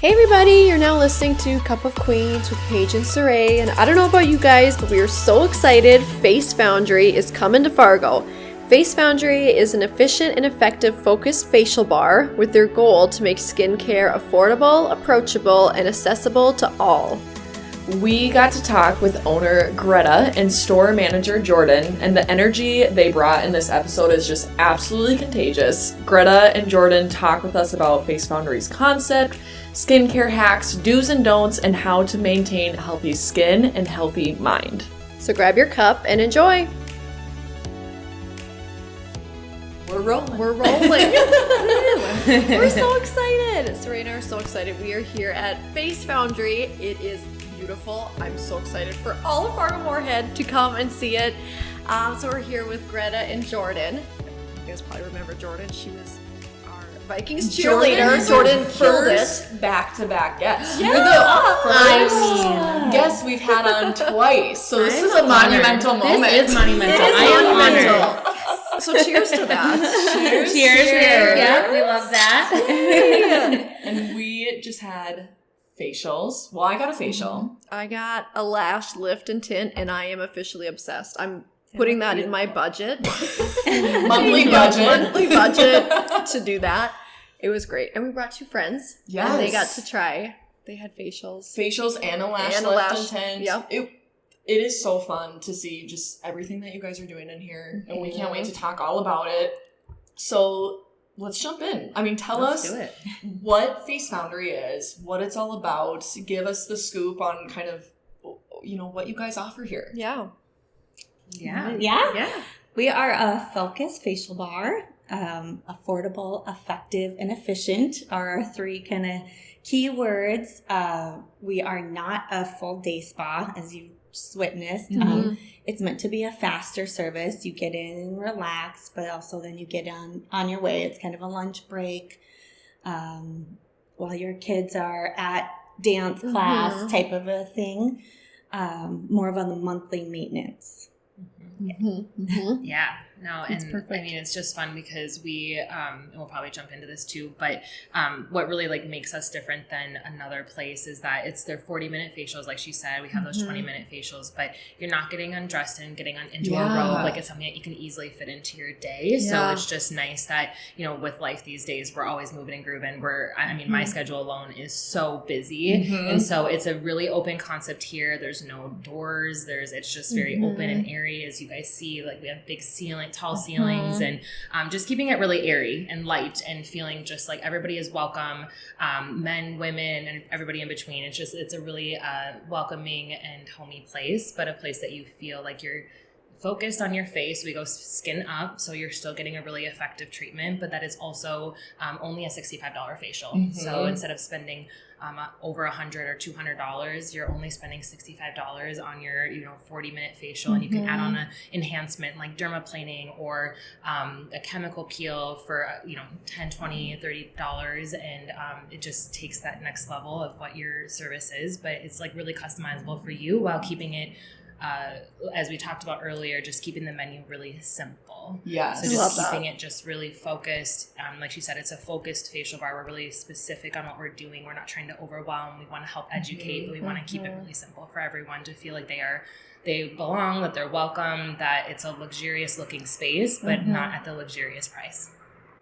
Hey everybody, you're now listening to Cup of Queens with Paige and Saray, and I don't know about you guys, but we are so excited. Face Foundry is coming to Fargo. Face Foundry is an efficient and effective focused facial bar with their goal to make skincare affordable, approachable, and accessible to all. We got to talk with owner Greta and store manager Jordan, and the energy they brought in this episode is just absolutely contagious. Greta and Jordan talk with us about Face Foundry's concept, skincare hacks, do's and don'ts, and how to maintain healthy skin and healthy mind. So grab your cup and enjoy. We're rolling. We're rolling. We're so excited. Saray and I are so excited. We are here at Face Foundry. It is beautiful. I'm so excited for all of Fargo Moorhead to come and see it. So we're here with Greta and Jordan. You guys probably remember Jordan. She was our Vikings cheerleader. Jordan killed it. Back-to-back guest. Yeah. You're the first guest we've had on twice. So this is a monumental moment. This is monumental. I am honored. So cheers to that. Cheers. Yeah, we love that. And we just had facials. Well, I got a facial. I got a lash lift and tint, and I am officially obsessed. I'm putting that in my budget. Monthly budget to do that. It was great. And we brought two friends. Yes. And they got to try. They had facials. Facials and a lash lift and tint. Yep. It is so fun to see just everything that you guys are doing in here. And we can't wait to talk all about it. So let's jump in. I mean, tell us what Face Foundry is, what it's all about. Give us the scoop on kind of, what you guys offer here. Yeah. We are a focused facial bar. Affordable, effective, and efficient are our three kind of key words. We are not a full day spa, as you just witnessed. It's meant to be a faster service. You get in and relax, but also then you get on your way. It's kind of a lunch break while your kids are at dance class type of a thing. More of a monthly maintenance. Yeah. No, it's and perfect. I mean, it's just fun because we, and we'll probably jump into this too, but what really makes us different than another place is that it's their 40-minute facials. Like she said, we have those 20-minute facials, but you're not getting undressed and getting into a robe. It's something that you can easily fit into your day. Yeah. So it's just nice that, with life these days, we're always moving and grooving. My schedule alone is so busy. And so it's a really open concept here. There's no doors. It's just very open and airy. As you guys see, we have big tall ceilings, and just keeping it really airy and light and feeling just like everybody is welcome, men, women, and everybody in between. It's a really welcoming and homey place, but a place that you feel like you're focused on your face. We go skin up, so you're still getting a really effective treatment, but that is also only a $65 facial. So instead of spending over $100 or $200, you're only spending $65 on your 40-minute facial, and you can add on an enhancement like dermaplaning or a chemical peel for $10, $20, $30, and it just takes that next level of what your service is. But it's really customizable for you while keeping it, as we talked about earlier, just keeping the menu really simple. Yeah. So just keeping it just really focused. Like she said, it's a focused facial bar. We're really specific on what we're doing. We're not trying to overwhelm. We want to help educate, but we want to keep it really simple for everyone to feel like they belong, that they're welcome, that it's a luxurious looking space, but not at the luxurious price.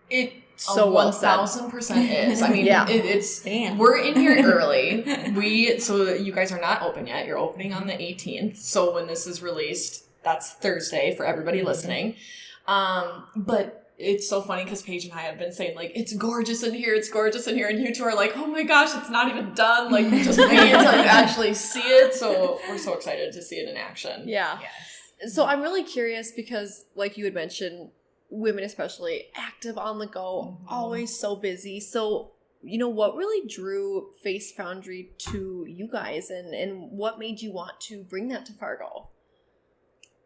It so 1,000% is. I mean, it's we're in here early. So you guys are not open yet. You're opening on the 18th. So when this is released, that's Thursday for everybody listening. But it's so funny because Paige and I have been saying it's gorgeous in here. It's gorgeous in here, and you two are like, oh my gosh, it's not even done. Just wait until you actually see it. So we're so excited to see it in action. Yeah. Yes. So I'm really curious because, like you had mentioned, women especially active on the go, always so busy. So, what really drew Face Foundry to you guys, and what made you want to bring that to Fargo?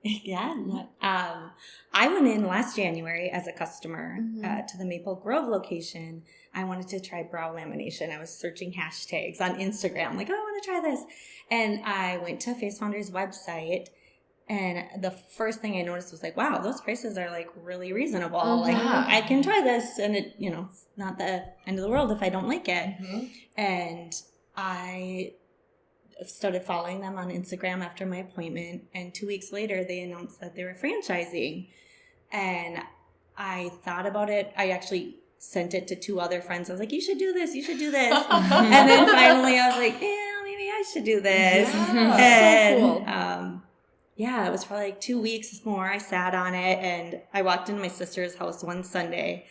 I went in last January as a customer to the Maple Grove location. I wanted to try brow lamination. I was searching hashtags on Instagram, I want to try this. And I went to Face Foundry's website, And the first thing I noticed was like, wow, those prices are like really reasonable. Like I can try this, and it, you know, it's not the end of the world if I don't like it. And I started following them on Instagram after my appointment, and 2 weeks later they announced that they were franchising. And I thought about it. I actually sent it to 2 other friends. I was like, you should do this, you should do this. And then finally I was like, yeah, maybe I should do this. And so cool. Yeah, it was probably like 2 weeks more. I sat on it, and I walked into my sister's house one Sunday,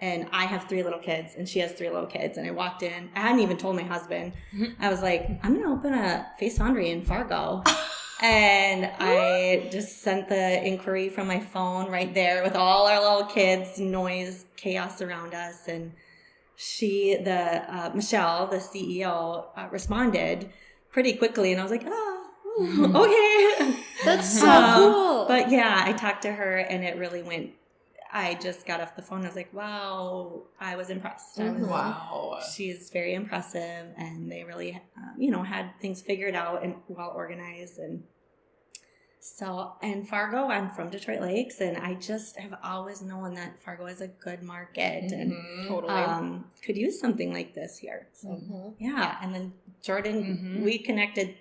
and I have 3 little kids and she has 3 little kids. And I walked in, I hadn't even told my husband. I was like, I'm going to open a Face Foundrié in Fargo. And I just sent the inquiry from my phone right there with all our little kids, noise, chaos around us. And Michelle, the CEO, responded pretty quickly. And I was like, okay. That's so cool. But yeah, I talked to her, and it really went. I just got off the phone. I was like, wow, I was impressed. Wow. She's very impressive, and they really, had things figured out and well organized. And so, and Fargo, I'm from Detroit Lakes, and I just have always known that Fargo is a good market and totally could use something like this here. So, yeah. And then Jordan, we connected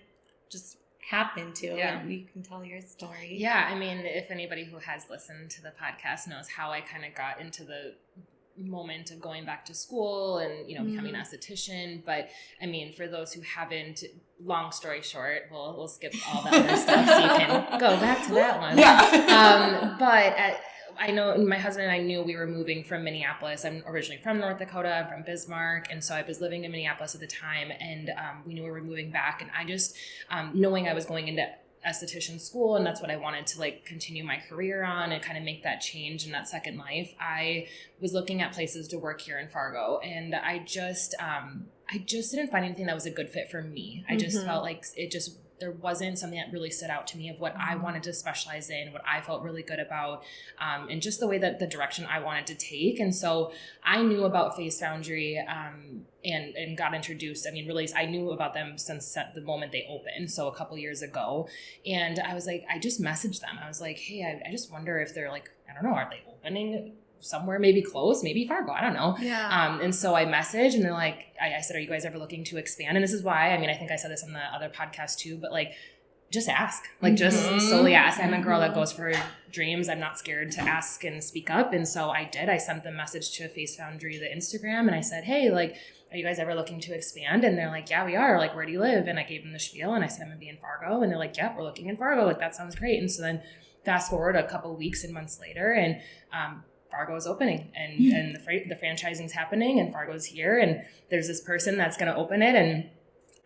just happened to, and you can tell your story. Yeah, I mean, if anybody who has listened to the podcast knows how I kind of got into the moment of going back to school and, becoming an esthetician. But I mean, for those who haven't, long story short, we'll skip all the other stuff so you can go back to that one. But I know my husband and I knew we were moving from Minneapolis. I'm originally from North Dakota. I'm from Bismarck. And so I was living in Minneapolis at the time, and we knew we were moving back. And I just, knowing I was going into esthetician school, and that's what I wanted to like continue my career on and kind of make that change in that second life, I was looking at places to work here in Fargo. And I just didn't find anything that was a good fit for me. I just felt like there wasn't something that really stood out to me of what I wanted to specialize in, what I felt really good about, and just the way that the direction I wanted to take. And so I knew about Face Foundry, and got introduced. I mean, really, I knew about them since the moment they opened, so a couple years ago. And I was like, I just messaged them. I was like, hey, I just wonder if they're like, I don't know, are they opening somewhere maybe close, maybe Fargo, I don't know. Yeah. And so I messaged, and they're like, I said, are you guys ever looking to expand? And this is why, I mean, I think I said this on the other podcast too, but like, just ask, like just solely ask. I'm a girl that goes for dreams. I'm not scared to ask and speak up. And so I did. I sent the message to Face Foundry, the Instagram, and I said, hey, like, are you guys ever looking to expand? And they're like, yeah, we are. Like, where do you live? And I gave them the spiel, and I said, I'm gonna be in Fargo. And they're like, yeah, we're looking in Fargo. Like, that sounds great. And so then fast forward a couple of weeks and months later, and Fargo is opening, and the franchising's happening, and Fargo's here, and there's this person that's going to open it, and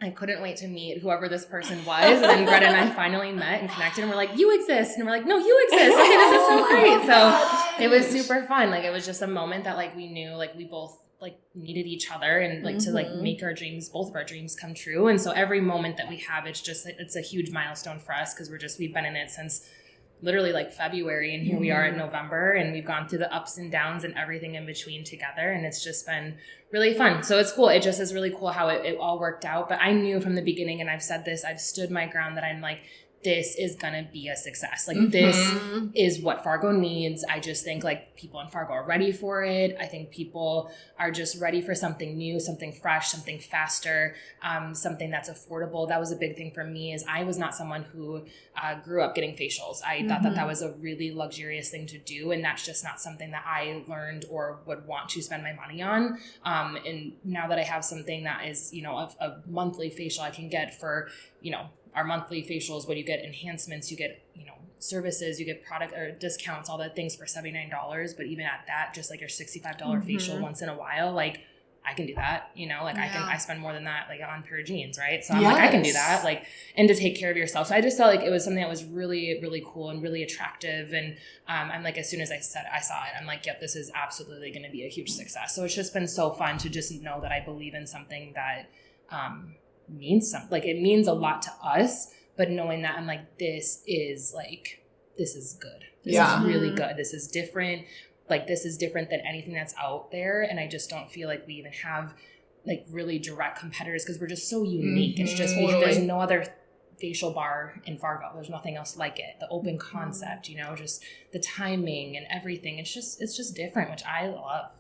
I couldn't wait to meet whoever this person was. And then Greta and I finally met and connected, and we're like, you exist. And we're like, no, you exist. Okay, this is so great. So it was super fun. Like, it was just a moment that like we knew like we both like needed each other and like to like make our dreams, both of our dreams come true. And so every moment that we have, it's a huge milestone for us, because we've been in it since literally like February, and here we are in November, and we've gone through the ups and downs and everything in between together, and it's just been really fun. So it's cool. It just is really cool how it all worked out. But I knew from the beginning, and I've said this, I've stood my ground, that I'm like, this is gonna be a success. Like this is what Fargo needs. I just think like people in Fargo are ready for it. I think people are just ready for something new, something fresh, something faster, something that's affordable. That was a big thing for me, is I was not someone who grew up getting facials. I thought that was a really luxurious thing to do, and that's just not something that I learned or would want to spend my money on. And now that I have something that is, a monthly facial I can get for, our monthly facials, what you get enhancements, you get, services, you get product or discounts, all that things for $79. But even at that, just like your $65 facial once in a while, like I can do that, I spend more than that like on pair of jeans, right? So I'm like, I can do that, like, and to take care of yourself. So I just felt like it was something that was really, really cool and really attractive. And I'm like, as soon as I saw it, I'm like, yep, this is absolutely going to be a huge success. So it's just been so fun to just know that I believe in something that, means something, like it means a lot to us, but knowing that I'm like, this is good. This is really good. This is different. Like, this is different than anything that's out there. And I just don't feel like we even have like really direct competitors, because we're just so unique. It's just, there's no other facial bar in Fargo. There's nothing else like it. The open concept, you know, just the timing and everything. It's just different, which I love.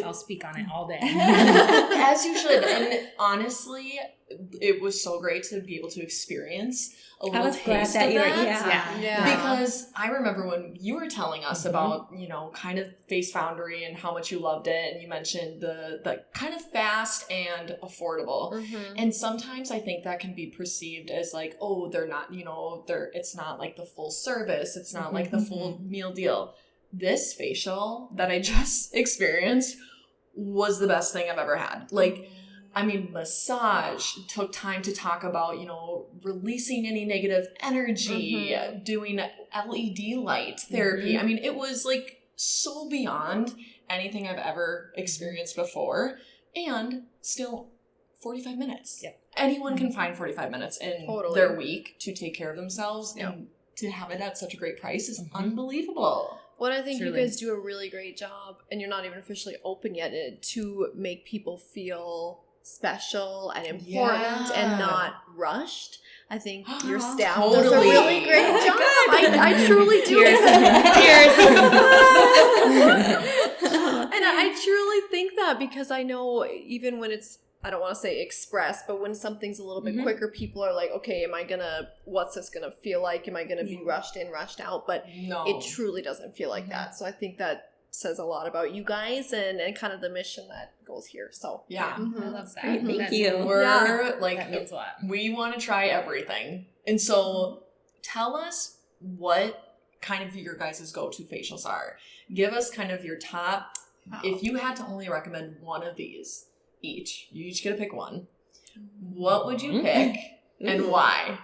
I'll speak on it all day. As you should. And honestly, it was so great to be able to experience a little taste of that. Yeah. Because I remember when you were telling us about, you know, kind of Face Foundry and how much you loved it, and you mentioned the kind of fast and affordable. And sometimes I think that can be perceived as like, oh, they're not, you know, it's not like the full service. It's not like the full meal deal. This facial that I just experienced was the best thing I've ever had. Like, I mean, massage, took time to talk about, you know, releasing any negative energy, doing LED light therapy. I mean, it was like so beyond anything I've ever experienced before, and still 45 minutes. Yep. Anyone can find 45 minutes in their week to take care of themselves, and to have it at such a great price is unbelievable. Well, I think you guys do a really great job, and you're not even officially open yet, to make people feel special and important and not rushed. I think your staff does a really great job. I truly do. And I truly think that, because I know even when it's, I don't want to say express, but when something's a little bit quicker, people are like, okay, what's this going to feel like? Am I going to be rushed in, rushed out? But it truly doesn't feel like that. So I think that says a lot about you guys and kind of the mission that goes here. So I love that. Great, thank you. We're like, that means a lot. We want to try everything. And so tell us what kind of your guys' go-to facials are. Give us kind of your top, if you had to only recommend one of these, you each get to pick one. What would you pick and why?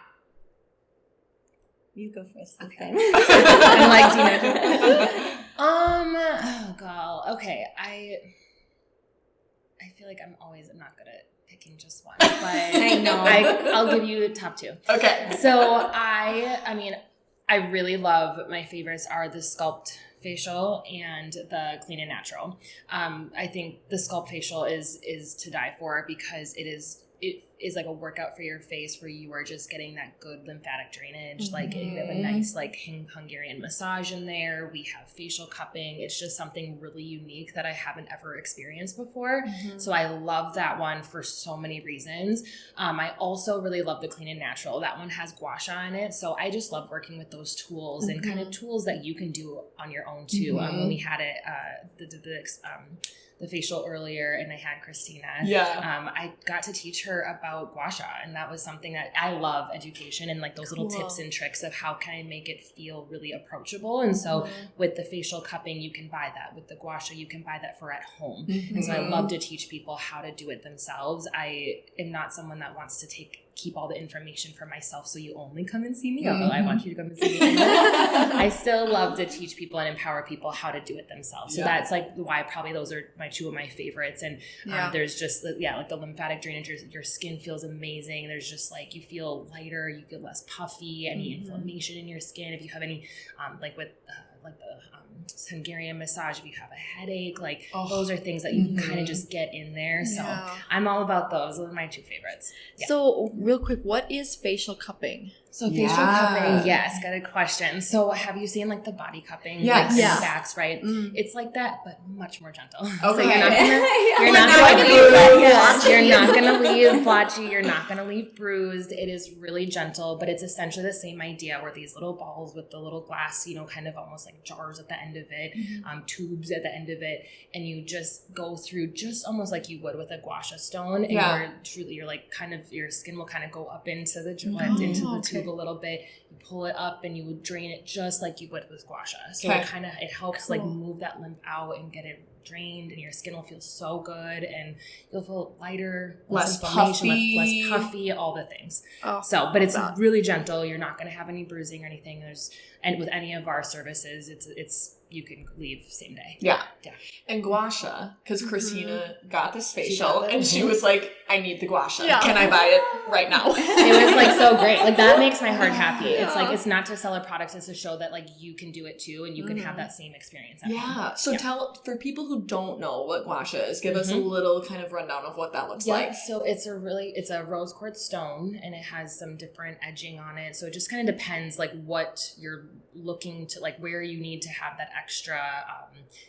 You go first this Okay. time. I'm like, Dina. Oh god. Okay. I feel like I'm not good at picking just one, but I know. I'll give you top two. Okay. So I mean, I really love, my favorites are the Sculpt facial and the Clean and Natural. I think the Sculpt facial is to die for, because it is like a workout for your face where you are just getting that good lymphatic drainage. Like, we have a nice like Hungarian massage in there. We have facial cupping. It's just something really unique that I haven't ever experienced before. So I love that one for so many reasons. I also really love the Clean and Natural. That one has gua sha in it. So I just love working with those tools and kind of tools that you can do on your own too. When we had it, the facial earlier, and I had Christina. I got to teach her about gua sha, and that was something that I love, education and like those little tips and tricks of how can I make it feel really approachable. And so with the facial cupping, you can buy that. With the gua sha, you can buy that for at home. And so I love to teach people how to do it themselves. I am not someone that wants to keep all the information for myself, so you only come and see me, although I want you to come and see me. I still love to teach people and empower people how to do it themselves. So that's like why probably those are two of my favorites. And there's just like the lymphatic drainage, your skin feels amazing. There's just like, you feel lighter, you feel less puffy, any inflammation in your skin. If you have any like with like the Hungarian massage, if you have a headache, like those are things that you can kind of just get in there. So I'm all about those. Those are my two favorites. So real quick, what is facial cupping? So facial cupping, yes, good question. So have you seen like the body cupping? Yes. Like the backs, right? It's like that, but much more gentle. Okay. So you're not gonna leave blotchy, you're not gonna leave bruised. It is really gentle, but it's essentially the same idea, where these little balls with the little glass, kind of almost like jars at the end of it, tubes at the end of it, and you just go through just almost like you would with a gua sha stone, and you're like kind of, your skin will kind of go up into the tube a little bit. You pull it up and you would drain it just like you would with gua sha. So it helps like move that lymph out and get it drained, and your skin will feel so good, and you'll feel lighter, less puffy, all the things. But it's really gentle. You're not going to have any bruising or anything. And with any of our services, it's you can leave same day. Yeah. Yeah. And gua sha, because Christina got this facial and she was like, I need the gua sha. Can I buy it right now? It was like so great. Like that makes my heart happy. It's like, it's not to sell a product, it's to show that like you can do it too and you can have that same experience at home. So tell, for people who don't know what gua sha is, give us a little kind of rundown of what that looks like. So it's a rose quartz stone and it has some different edging on it. So it just kind of depends like what you're looking to, like where you need to have that extra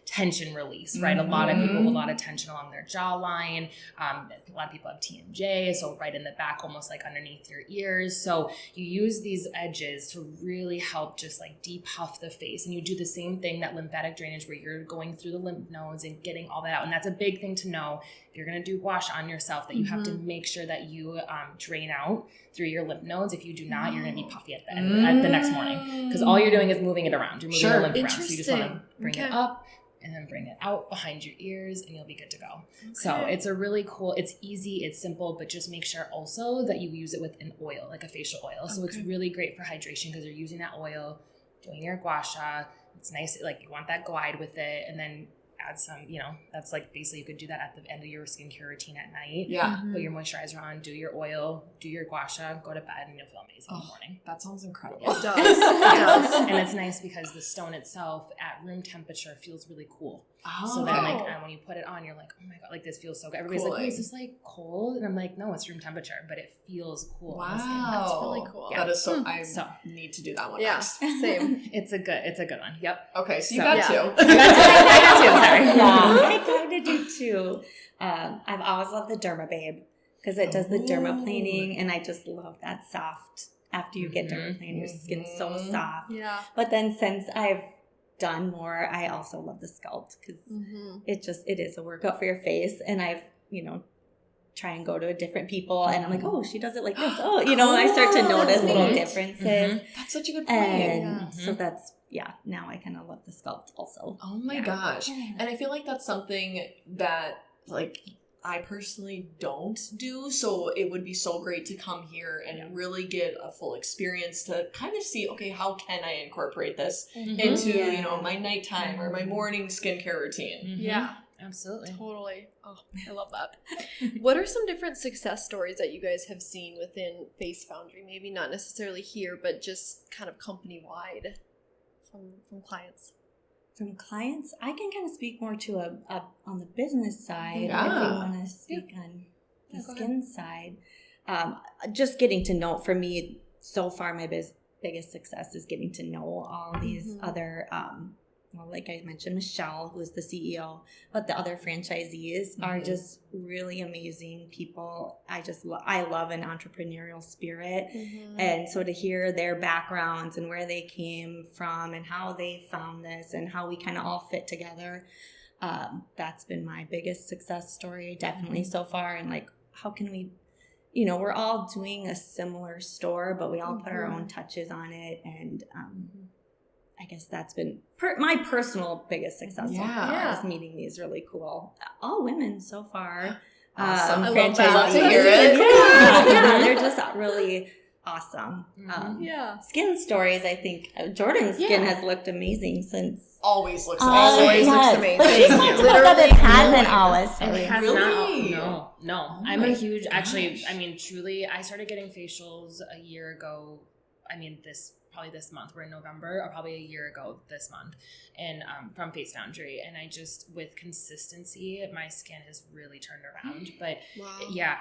tension release, right? A lot of people have a lot of tension along their jawline. A lot of people have TMJ, so right in the back, almost like underneath your ears. So you use these edges to really help just like depuff the face. And you do the same thing, that lymphatic drainage where you're going through the lymph nodes and getting all that out. And that's a big thing to know. If you're going to do gua sha on yourself, that you have to make sure that you drain out through your lymph nodes. If you do not, you're going to be puffy at the end, at the next morning, because all you're doing is moving it around. You're moving the lymph around. So you just want to bring it up and then bring it out behind your ears and you'll be good to go. So it's a really cool, it's easy, it's simple, but just make sure also that you use it with an oil, like a facial oil. So it's really great for hydration because you're using that oil, doing your gua sha. It's nice, like you want that glide with it, and then add some, that's like basically you could do that at the end of your skincare routine at night. Yeah. Put your moisturizer on, do your oil, do your gua sha, go to bed, and you'll feel amazing in the morning. That sounds incredible. It does. It does. And it's nice because the stone itself at room temperature feels really cool. So then like when you put it on, you're like, oh my God, like this feels so good. Everybody's like, oh, is this like cold? And I'm like, no, it's room temperature, but it feels cool. Wow. On the skin. That's really cool. Yeah. That is so, I need to do that one next. Same. It's a good one. Yep. Okay, so you got two. I got two, sorry. I kind of do too. I've always loved the Derma Babe because it does the dermaplaning, and I just love that soft. After you get dermaplane, your skin's so soft. Yeah. But then since I've done more, I also love the sculpt because it is a workout for your face, and I've try and go to different people, and I'm like, oh, she does it like this. Oh, I start to notice little differences. That's such a good point. And so that's. Yeah, now I kind of love the sculpt also. Oh my gosh. And I feel like that's something that, like, I personally don't do. So it would be so great to come here and really get a full experience to kind of see, okay, how can I incorporate this into, my nighttime or my morning skincare routine? Yeah. Absolutely. Totally. Oh, I love that. What are some different success stories that you guys have seen within Face Foundry? Maybe not necessarily here, but just kind of company-wide. From clients. From clients, I can kind of speak more to a on the business side if you want to speak on the skin side. Just getting to know, for me, so far my biggest success is getting to know all these other like I mentioned, Michelle, who is the CEO, but the other franchisees are just really amazing people. I love an entrepreneurial spirit. And so to hear their backgrounds and where they came from and how they found this and how we kind of all fit together, that's been my biggest success story, definitely so far. And like, how can we, we're all doing a similar store, but we all put our own touches on it. And, I guess that's been my personal biggest success so far, is meeting these really cool, all women so far. Awesome. I love to hear it. They're just really awesome. Skin stories, I think Jordan's skin has looked amazing since. Always looks amazing. Looks amazing. Literally, it hasn't always. It has not. No. Oh I'm a huge, actually, I mean, truly, I started getting facials a year ago. I mean, probably this month. We're in November, or probably a year ago this month, and from Face Foundry. And I just, with consistency, my skin has really turned around. But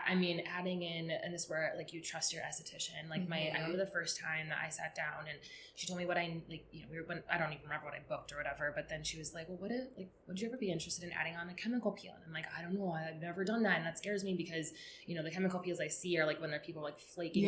I mean, adding in, and this is where like you trust your esthetician. Like I remember the first time that I sat down and she told me what I I don't even remember what I booked or whatever. But then she was like, well, would you ever be interested in adding on a chemical peel? And I'm like, I don't know, I've never done that, and that scares me because the chemical peels I see are like when there are people like flaking.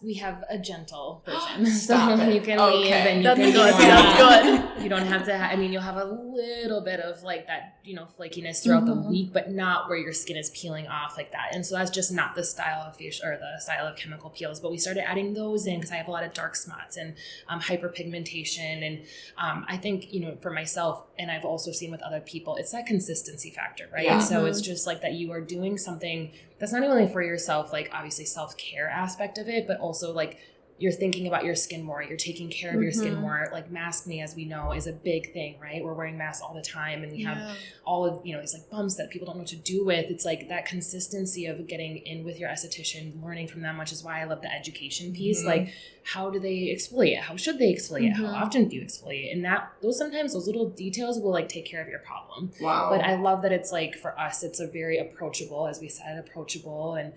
We have a gentle version. So you can leave and you can That's good. You don't have to you'll have a little bit of like that, flakiness throughout the week, but not where your skin is peeling off like that. And so that's just not the style of facial or the style of chemical peels. But we started adding those in because I have a lot of dark spots and hyperpigmentation. And I think, for myself, and I've also seen with other people, it's that consistency factor, right? Yeah. So it's just like that you are doing something that's not only for yourself, like obviously self-care aspect of it, but also like you're thinking about your skin more. You're taking care of your skin more. Like maskne, as we know, is a big thing, right? We're wearing masks all the time, and we have all of, you know, these like bumps that people don't know what to do with. It's like that consistency of getting in with your esthetician, learning from them, which is why I love the education piece. Like, how do they exfoliate? How should they exfoliate? How often do you exfoliate? And those little details will like take care of your problem. Wow. But I love that it's like, for us, it's a very approachable, as we said, approachable. And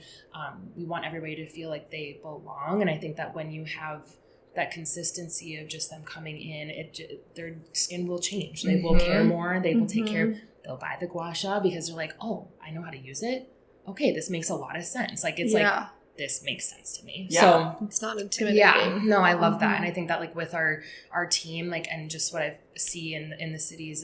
we want everybody to feel like they belong. And I think that when you have that consistency of just them coming in, their skin will change. They will care more. They will take care. They'll buy the gua sha because they're like, oh, I know how to use it. Okay, this makes a lot of sense. Like, it's like, this makes sense to me. So it's not intimidating. Yeah, no, I love that. And I think that like with our team, like, and just what I see in the cities,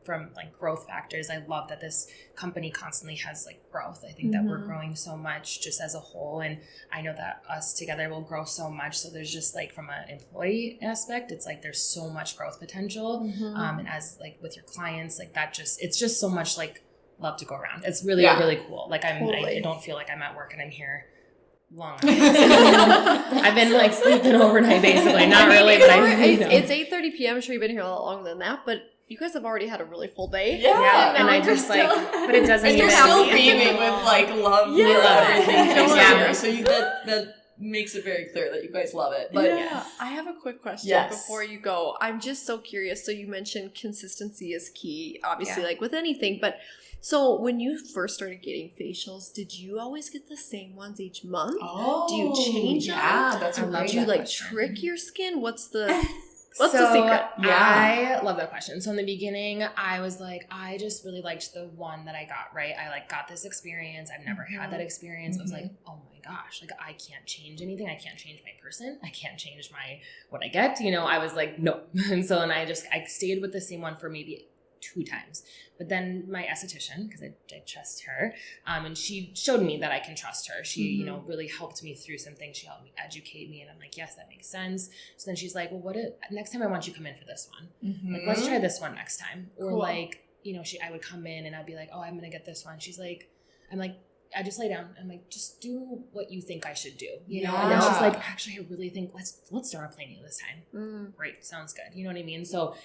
from like growth factors, I love that this company constantly has like growth. I think that we're growing so much just as a whole, and I know that us together will grow so much. So there's just like, from an employee aspect, it's like there's so much growth potential. And as like with your clients, like that it's just so much like love to go around. It's really really cool. Like I don't feel like I'm at work and I'm here long. I've been like sleeping overnight basically. Not really, but it's 8:30 p.m. I'm sure you've been here a lot longer than that, but you guys have already had a really full day. Yeah. And I just like, but it doesn't. And you're still beaming with like love for everything. So that makes it very clear that you guys love it. But I have a quick question before you go. I'm just so curious. So you mentioned consistency is key, obviously, like with anything, but so when you first started getting facials, did you always get the same ones each month? Oh, do you change them? Yeah, that's a great. Do you like trick your skin? What's the secret? I love that question. So in the beginning, I was like, I just really liked the one that I got, right? I like got this experience. I've never had that experience. I was like, oh my gosh, like I can't change anything. I can't change my person. I can't change what I get. You know, I was like, no. And so then I stayed with the same one for maybe 2 times. But then my esthetician, because I trust her, and she showed me that I can trust her. She, you know, really helped me through some things. She helped me educate me, and I'm like, yes, that makes sense. So then she's like, well, next time I want you to come in for this one. Like, let's try this one next time. Or like, you know, I would come in and I'd be like, oh, I'm going to get this one. She's like, I just lay down. I'm like, just do what you think I should do, you know? And then she's like, actually, I really think let's start on plain this time. Great. Sounds good. You know what I mean? So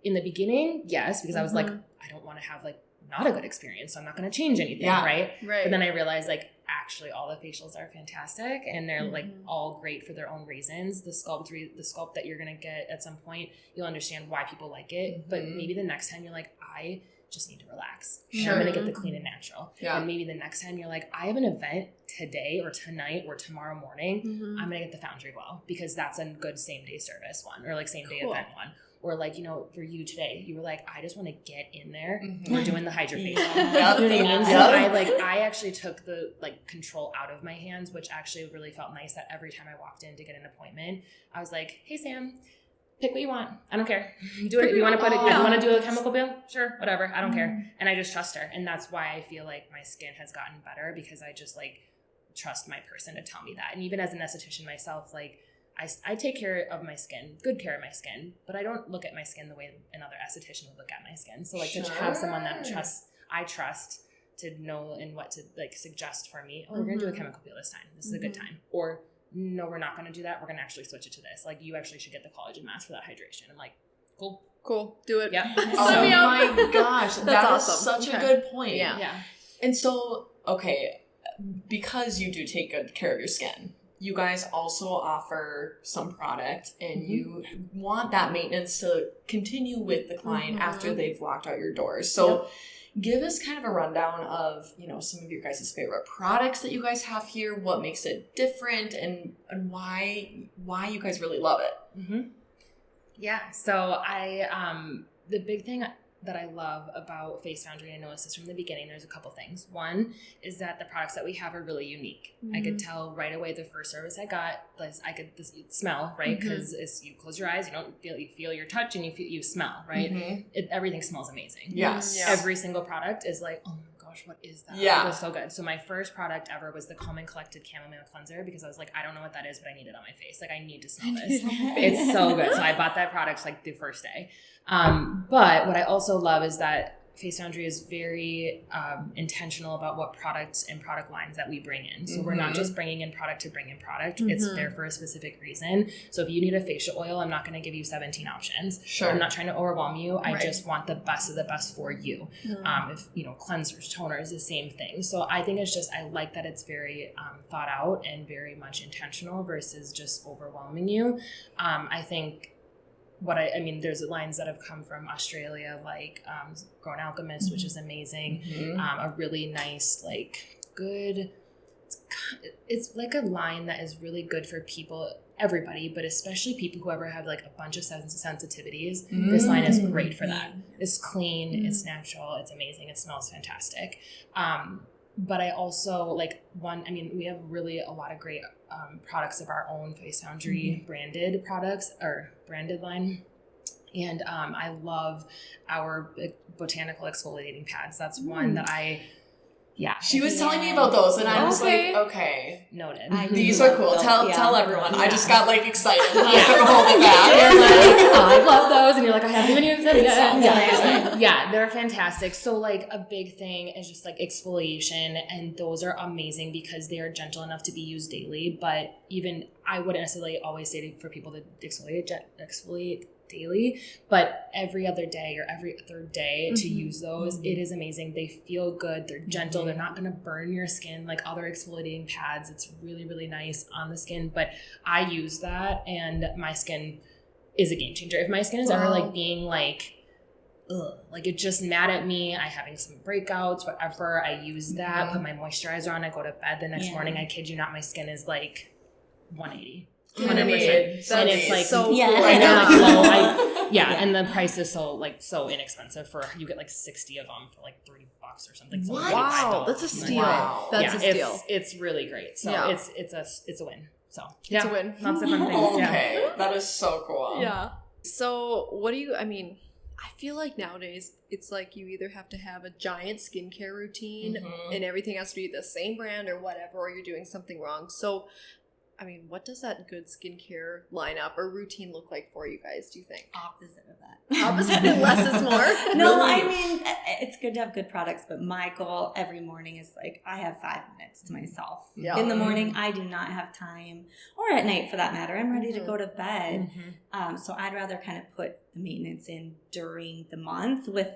in the beginning, yes, because I was like, I don't want to have like not a good experience, so I'm not going to change anything, right? But then I realized like, actually all the facials are fantastic and they're like all great for their own reasons. The sculpt that you're going to get at some point, you'll understand why people like it. But maybe the next time you're like, I just need to relax. I'm going to get the clean and natural. And maybe the next time you're like, I have an event today or tonight or tomorrow morning, I'm going to get the Foundry Glow because that's a good same day service one or like same day event one. Or like, you know, for you today, you were like, I just want to get in there. We're doing the hydrofacial. You know what I mean? So I actually took the like control out of my hands, which actually really felt nice that every time I walked in to get an appointment, I was like, hey, Sam, pick what you want. I don't care. Do it. If you want to put it, if you want to do a chemical peel, sure, whatever. I don't care. And I just trust her. And that's why I feel like my skin has gotten better because I just like trust my person to tell me that. And even as an esthetician myself, like, I take care of my skin, good care of my skin, but I don't look at my skin the way another esthetician would look at my skin. So like to have someone that I trust to know and what to like suggest for me. Oh, we're going to do a chemical peel this time. This is a good time. Or no, we're not going to do that. We're going to actually switch it to this. Like you actually should get the collagen mask for that hydration. I'm like, cool. Do it. Yeah. Oh my gosh. That awesome. is such a good point. Yeah. And so, okay, because you do take good care of your skin, you guys also offer some product and you want that maintenance to continue with the client after they've walked out your doors. So give us kind of a rundown of, you know, some of your guys' favorite products that you guys have here, what makes it different and why you guys really love it. Yeah. So the big thing that I love about Face Foundry, I noticed this from the beginning, there's a couple things. One is that the products that we have are really unique. I could tell right away the first service I got, I could smell, right? Because you close your eyes, you feel your touch and you smell, right? Everything smells amazing. Yes. Every single product is like, oh my gosh, what is that? Yeah. It was so good. So my first product ever was the Calm and Collected Chamomile Cleanser because I was like, I don't know what that is, but I need it on my face. Like I need to smell this. It's so good. So I bought that product like the first day. But what I also love is that Face Foundry is very intentional about what products and product lines that we bring in. So we're not just bringing in product to bring in product. It's there for a specific reason. So if you need a facial oil, I'm not going to give you 17 options. Sure. I'm not trying to overwhelm you. I just want the best of the best for you. If, cleansers, toners, the same thing. So I think it's just, I like that it's very thought out and very much intentional versus just overwhelming you. I think there's lines that have come from Australia, like Grown Alchemist, which is amazing. A really nice, good, it's like a line that is really good for everybody, but especially people who ever have a bunch of sensitivities. This line is great for that. It's clean, it's natural, it's amazing, it smells fantastic. But I also we have really a lot of great products of our own Face Foundry branded products or branded line. And I love our botanical exfoliating pads. That's one that she was telling me about those, and I was okay. Noted. These are cool. Tell everyone. I just got excited. I couldn't hold it back. I love those, and you're like, I haven't even used them yet. Yeah, they're fantastic. So a big thing is just exfoliation, and those are amazing because they are gentle enough to be used daily. But even I wouldn't necessarily always say for people to exfoliate daily, but every other day or every third day to use those. It is amazing. They feel good. They're gentle. They're not going to burn your skin like other exfoliating pads. It's really, really nice on the skin, but I use that and my skin is a game changer. If my skin is ever being it's just mad at me, I having some breakouts, whatever, I use that, put my moisturizer on, I go to bed the next morning, I kid you not, my skin is 180. 100%. And it's so cool. Right now, and the price is so inexpensive for you get 60 of them for $30 or something. So wow, that's a steal. Wow. That's a steal. It's really great. So it's a win. So it's a win. Lots of fun things. Okay, that is so cool. Yeah. So what do you? I feel like nowadays it's you either have to have a giant skincare routine and everything has to be the same brand or whatever, or you're doing something wrong. So what does that good skincare lineup or routine look like for you guys, do you think? Opposite of that. Opposite? Less is more? No, it's good to have good products, but my goal every morning is I have 5 minutes to myself. Yeah. In the morning, I do not have time, or at night for that matter. I'm ready to go to bed. So I'd rather kind of put the maintenance in during the month with,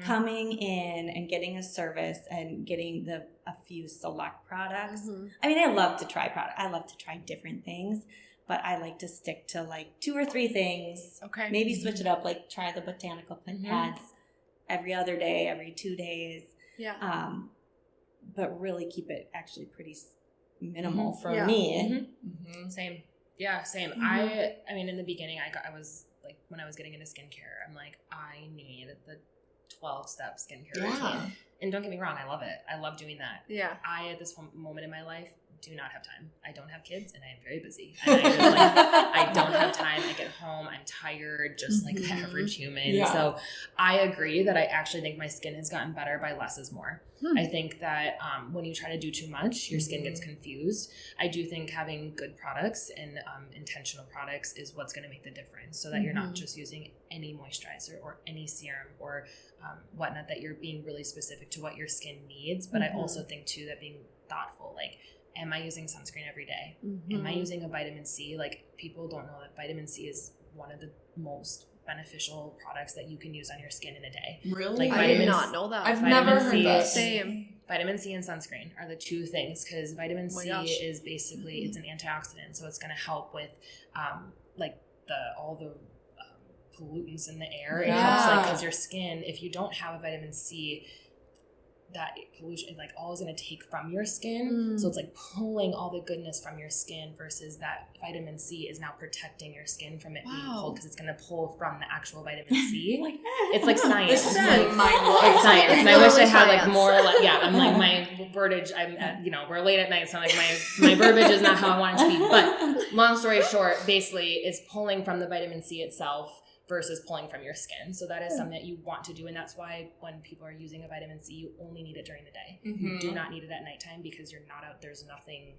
coming in and getting a service and getting a few select products. I love to try products. I love to try different things, but I like to stick to 2 or 3 things. Okay. Maybe switch it up, try the botanical pads every other day, every 2 days. Yeah. But really keep it actually pretty minimal for me. Same. Yeah, same. I in the beginning, I was when I was getting into skincare, I'm I need the 12-step skincare routine. And don't get me wrong, I love it. I love doing that. Yeah. At this moment in my life, do not have time. I don't have kids and I am very busy. And I don't have time. I get home, I'm tired, just like the average human. Yeah. So I agree that I actually think my skin has gotten better by less is more. I think that when you try to do too much, your skin gets confused. I do think having good products and intentional products is what's going to make the difference, so that you're not just using any moisturizer or any serum or whatnot, that you're being really specific to what your skin needs. But I also think too that being thoughtful, am I using sunscreen every day? Am I using a vitamin C? People don't know that vitamin C is one of the most beneficial products that you can use on your skin in a day. Really? I did not know that. I've never heard that. Same. Vitamin C and sunscreen are the 2 things, because vitamin C is basically, it's an antioxidant, so it's going to help with all the pollutants in the air. It helps because your skin, if you don't have a vitamin C, that pollution all is going to take from your skin. So it's pulling all the goodness from your skin, versus that vitamin C is now protecting your skin from it being pulled, because it's going to pull from the actual vitamin C. It's science. It's science. And I wish I had more I'm my wordage, I'm at, we're late at night, so my verbiage is not how I want it to be. But long story short, basically it's pulling from the vitamin C itself versus pulling from your skin. So that is something that you want to do. And that's why when people are using a vitamin C, you only need it during the day. You do not need it at nighttime, because you're not out, there's nothing,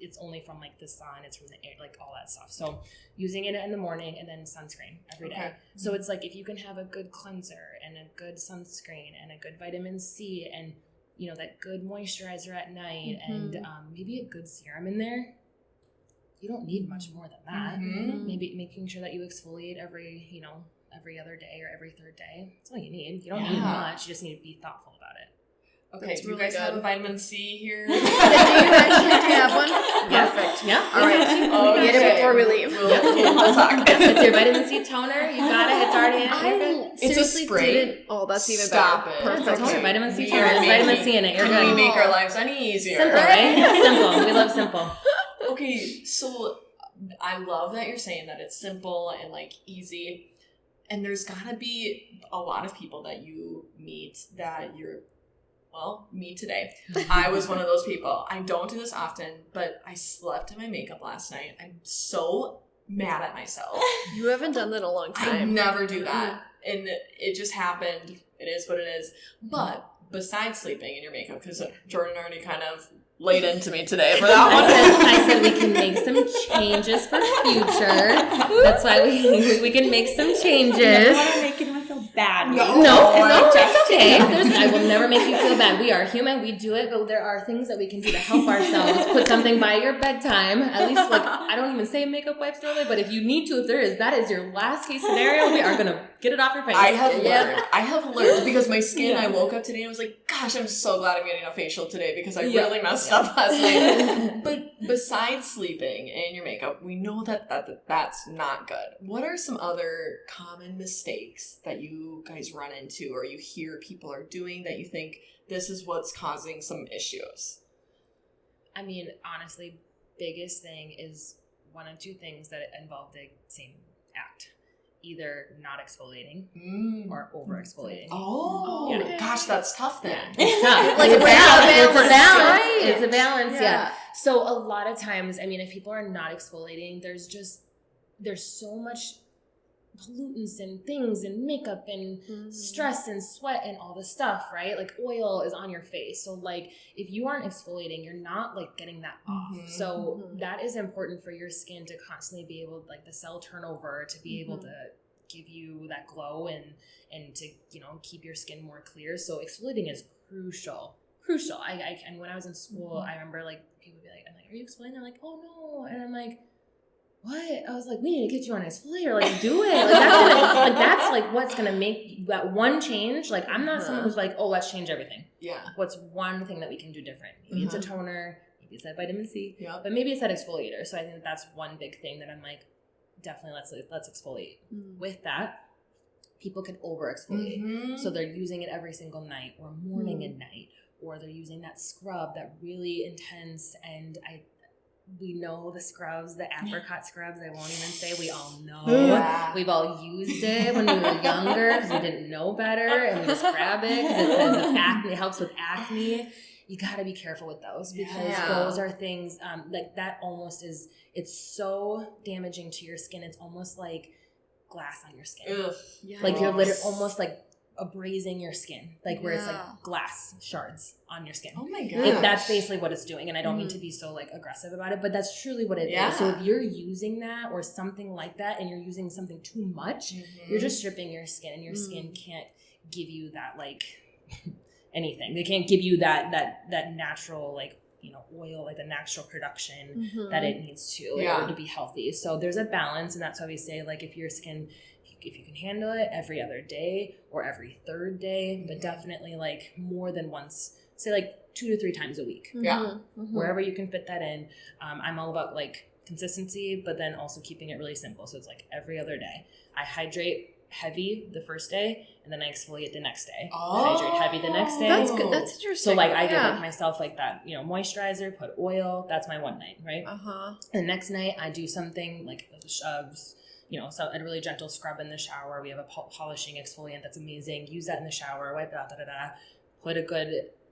it's only from like the sun, it's from the air, like all that stuff. So using it in the morning and then sunscreen every day. So it's like if you can have a good cleanser and a good sunscreen and a good vitamin C and you know that good moisturizer at night and maybe a good serum in there, you don't need much more than that. Maybe making sure that you exfoliate every other day or every third day. That's all you need. You don't need much. You just need to be thoughtful about it. Okay, do you guys have a vitamin C here? Do you actually have one? Perfect. Yeah. All right. Get it before we leave. We'll talk. It's your vitamin C toner. You got it. It's already in. It's a spray. Oh, that's even Stop better. it. Perfect. It's a toner. Vitamin C toner. There's vitamin C in it. You're Can good. we make our lives any easier? Simple, right? Simple. We love simple. Okay, so I love that you're saying that it's simple and like easy. And there's gotta be a lot of people that you meet that me today. I was one of those people. I don't do this often, but I slept in my makeup last night. I'm so mad at myself. You haven't done that in a long time. I never do that. And it just happened. It is what it is. But besides sleeping in your makeup, because Jordan already kind of laid into me today for that one. I said we can make some changes for future. That's why we can make some changes. You don't want to make anyone feel bad. No, it's okay. I will never make you feel bad. We are human. We do it, but there are things that we can do to help ourselves. Put something by your bedtime. At least, like, I don't even say makeup wipes normally, but if you need to, if there is, that is your last case scenario. We are going to get it off your face. I have learned because my skin, I woke up today and I was like, gosh, I'm so glad I'm getting a facial today because I really messed up last night. But besides sleeping and your makeup, we know that's not good. What are some other common mistakes that you guys run into or you hear people are doing that you think this is what's causing some issues? I mean, honestly, biggest thing is one of two things that involve the same act. Either not exfoliating or over exfoliating. Oh, gosh, that's tough then. It's tough. Like it's a balance. Right? It's a balance, yeah. So a lot of times, I mean, if people are not exfoliating, there's so much pollutants and things and makeup and stress and sweat and all this stuff, right? Like oil is on your face. So like if you aren't exfoliating, you're not like getting that off. So that is important for your skin to constantly be able, like the cell turnover, to be able to give you that glow and to, you know, keep your skin more clear. So exfoliating is crucial. And when I was in school, I remember like people would be like, I'm like, are you exfoliating? I'm like, oh no. And I'm like, what? I was like, we need to get you on exfoliator. Like, do it. Like, that's like what's gonna make that one change. Like, I'm not someone who's like, oh, let's change everything. Yeah. What's one thing that we can do different? Maybe it's a toner. Maybe it's that vitamin C. But maybe it's that exfoliator. So I think that's one big thing that I'm like, definitely let's exfoliate. With that, people can over exfoliate. So they're using it every single night or morning and night, or they're using that scrub that really intense. And we know the scrubs, the apricot scrubs, I won't even say, we all know. Yeah. We've all used it when we were younger because we didn't know better, and we just grab it because it says it's acne, it helps with acne. You got to be careful with those because those are things like that almost is, it's so damaging to your skin. It's almost like glass on your skin. Like you're literally almost like abrasing your skin, like where it's like glass shards on your skin. Oh my god! That's basically what it's doing, and I don't mean to be so like aggressive about it, but that's truly what it is. So if you're using that or something like that, and you're using something too much, you're just stripping your skin, and your skin can't give you that like anything. They can't give you that natural like, you know, oil, like the natural production that it needs to in order to be healthy. So there's a balance, and that's why we say like if your skin, if you can handle it, every other day or every third day, but definitely like more than once, say like 2 to 3 times a week. Wherever you can fit that in. I'm all about like consistency, but then also keeping it really simple. So it's like every other day. I hydrate heavy the first day, and then I exfoliate the next day. I hydrate heavy the next day. That's good. That's interesting. So like I give like myself like that, you know, moisturizer, put oil. That's my one night, right? And the next night I do something like you know, so a really gentle scrub in the shower. We have a polishing exfoliant that's amazing. Use that in the shower, wipe it out, put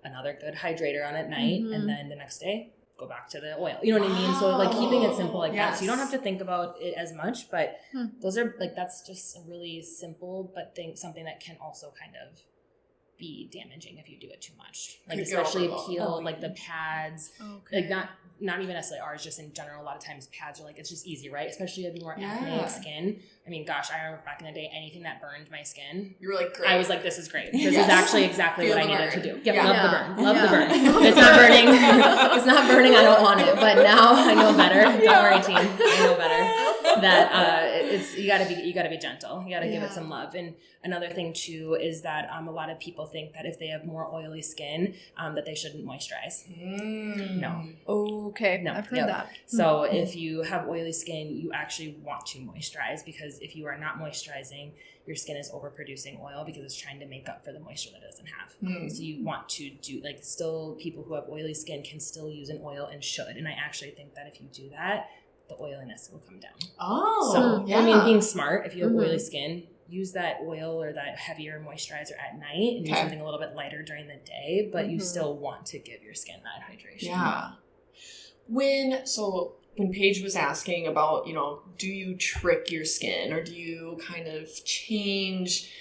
another good hydrator on at night, and then the next day, go back to the oil. You know what I mean? So like keeping it simple like that. So you don't have to think about it as much, but those are like, that's just a really simple, but something that can also kind of be damaging if you do it too much. Like especially peel like the pads, like not even necessarily ours, just in general. A lot of times pads are like, it's just easy, right? Especially if you have more acne skin. I mean, gosh, I remember back in the day, anything that burned my skin, you were like, great. I was like, this is great. This is actually exactly what I needed to do. Yep, love the burn. Love the burn. It's not burning. It's not burning. I don't want it. But now I know better. Don't worry, team. I know better. That it's you gotta be gentle. You gotta give it some love. And another thing too is that a lot of people think that if they have more oily skin, that they shouldn't moisturize. No. Okay. No. I've heard that. So if you have oily skin, you actually want to moisturize, because if you are not moisturizing, your skin is overproducing oil because it's trying to make up for the moisture that it doesn't have. So you want to do, like, still people who have oily skin can still use an oil and should. And I actually think that if you do that, the oiliness will come down. I mean, being smart, if you have oily skin, use that oil or that heavier moisturizer at night and use something a little bit lighter during the day, but you still want to give your skin that hydration. Yeah. When Paige was asking about, do you trick your skin, or do you kind of change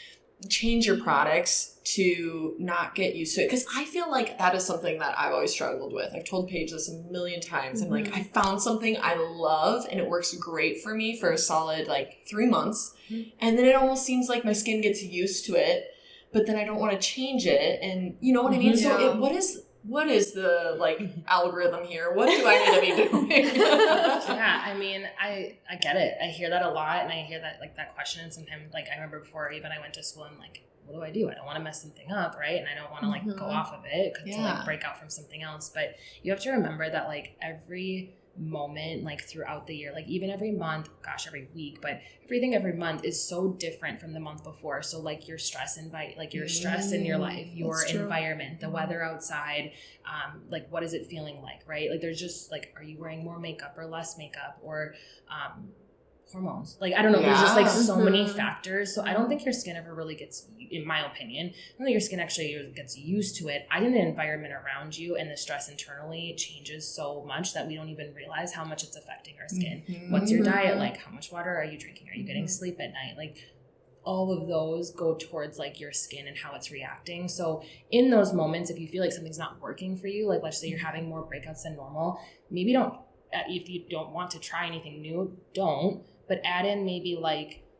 your products to not get used to it? Because I feel like that is something that I've always struggled with. I've told Paige this a million times. I'm like, I found something I love and it works great for me for a solid 3 months. And then it almost seems like my skin gets used to it, but then I don't want to change it. And you know what I mean? So what is the algorithm here? What do I need to be doing? Yeah, I mean, I get it. I hear that a lot, and I hear that that question. And sometimes, I remember before even I went to school, I'm like, what do? I don't want to mess something up, right? And I don't want to go off of it to break out from something else. But you have to remember that every moment throughout the year, even every month, every week, but everything every month is so different from the month before. So your stress your stress in your life, your environment, the weather outside, what is it feeling like, right? There's just are you wearing more makeup or less makeup, or hormones, I don't know, there's just so many factors. So I don't think your skin ever really gets, in my opinion, I don't think your skin actually gets used to it. I think the environment around you and the stress internally changes so much that we don't even realize how much it's affecting our skin. What's your diet like? How much water are you drinking? Are you getting sleep at night? All of those go towards your skin and how it's reacting. So in those moments, if you feel like something's not working for you, let's say you're having more breakouts than normal, maybe if you don't want to try anything new, don't. But add in maybe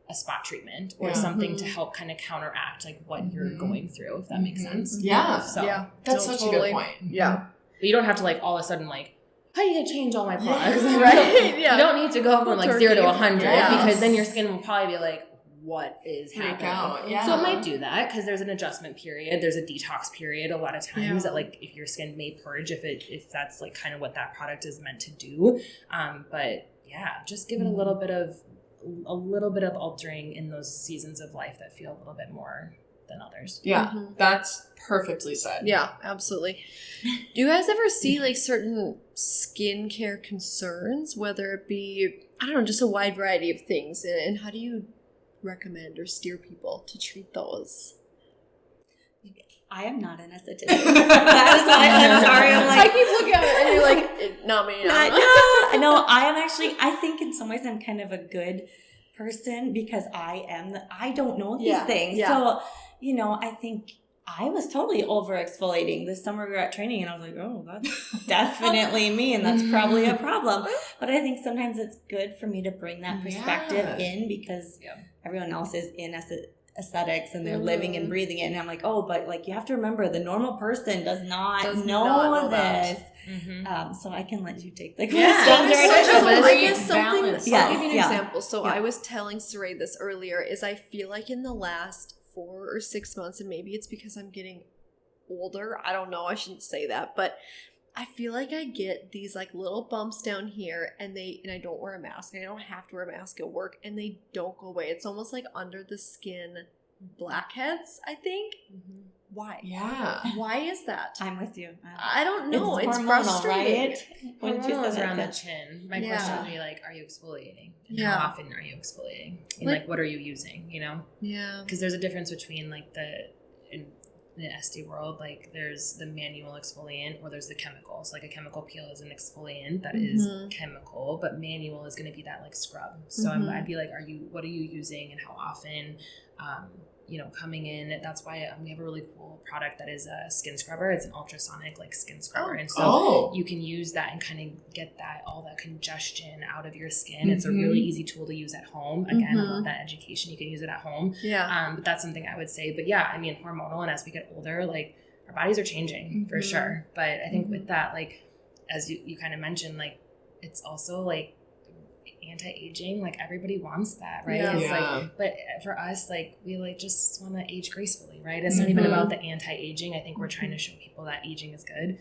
a spot treatment or something to help kind of counteract what you're going through, if that makes sense. Yeah. So that's such a good point. Yeah. But you don't have to all of a sudden how do you change all my products? Right. You don't need to go from 0 to 100 because then your skin will probably be what is happening? So it might do that because there's an adjustment period, there's a detox period a lot of times that if your skin may purge if that's kind of what that product is meant to do. But just give it a little bit of altering in those seasons of life that feel a little bit more than others. Yeah, that's perfectly said. Yeah, absolutely. Do you guys ever see certain skincare concerns, whether it be, I don't know, just a wide variety of things, and how do you recommend or steer people to treat those? I am not an esthetician. That is why I'm sorry. I keep looking at it and you're not me. No, I am actually, I think in some ways I'm kind of a good person because I don't know these things. Yeah. So, I think I was totally over exfoliating. This summer we were at training and I was like, oh, that's definitely me and that's probably a problem. But I think sometimes it's good for me to bring that perspective in because everyone else is in aesthetics and they're living and breathing it, and I'm like, oh, but you have to remember the normal person does not know this. So I can let you take the questions. I'll give you an example. So I was telling Saray this earlier, is I feel like in the last 4 or 6 months, and maybe it's because I'm getting older, I don't know, I shouldn't say that, but I feel like I get these little bumps down here and I don't wear a mask. I don't have to wear a mask at work and they don't go away. It's almost under the skin blackheads, I think. Why? Yeah. Why is that? I'm with you. I don't know. It's hormonal, frustrating. Right? Hormonal is around the chin. My question would be are you exfoliating? And how often are you exfoliating? And what are you using? Yeah. Because there's a difference between in the SD world, there's the manual exfoliant or there's the chemicals. A chemical peel is an exfoliant that is chemical, but manual is going to be that scrub. So I'd be what are you using and how often? coming in. That's why we have a really cool product that is a skin scrubber. It's an ultrasonic like skin scrubber. And so you can use that and kind of get all that congestion out of your skin. It's a really easy tool to use at home. Again, I love that education. You can use it at home. Yeah. But that's something I would say. But yeah, I mean, hormonal, and as we get older, like our bodies are changing for sure. But I think with that, like, as you kind of mentioned, like, it's also like anti-aging, like everybody wants that, right? It's like, but for us, like, we like just want to age gracefully, right? It's not even about the anti-aging. I think we're trying to show people that aging is good.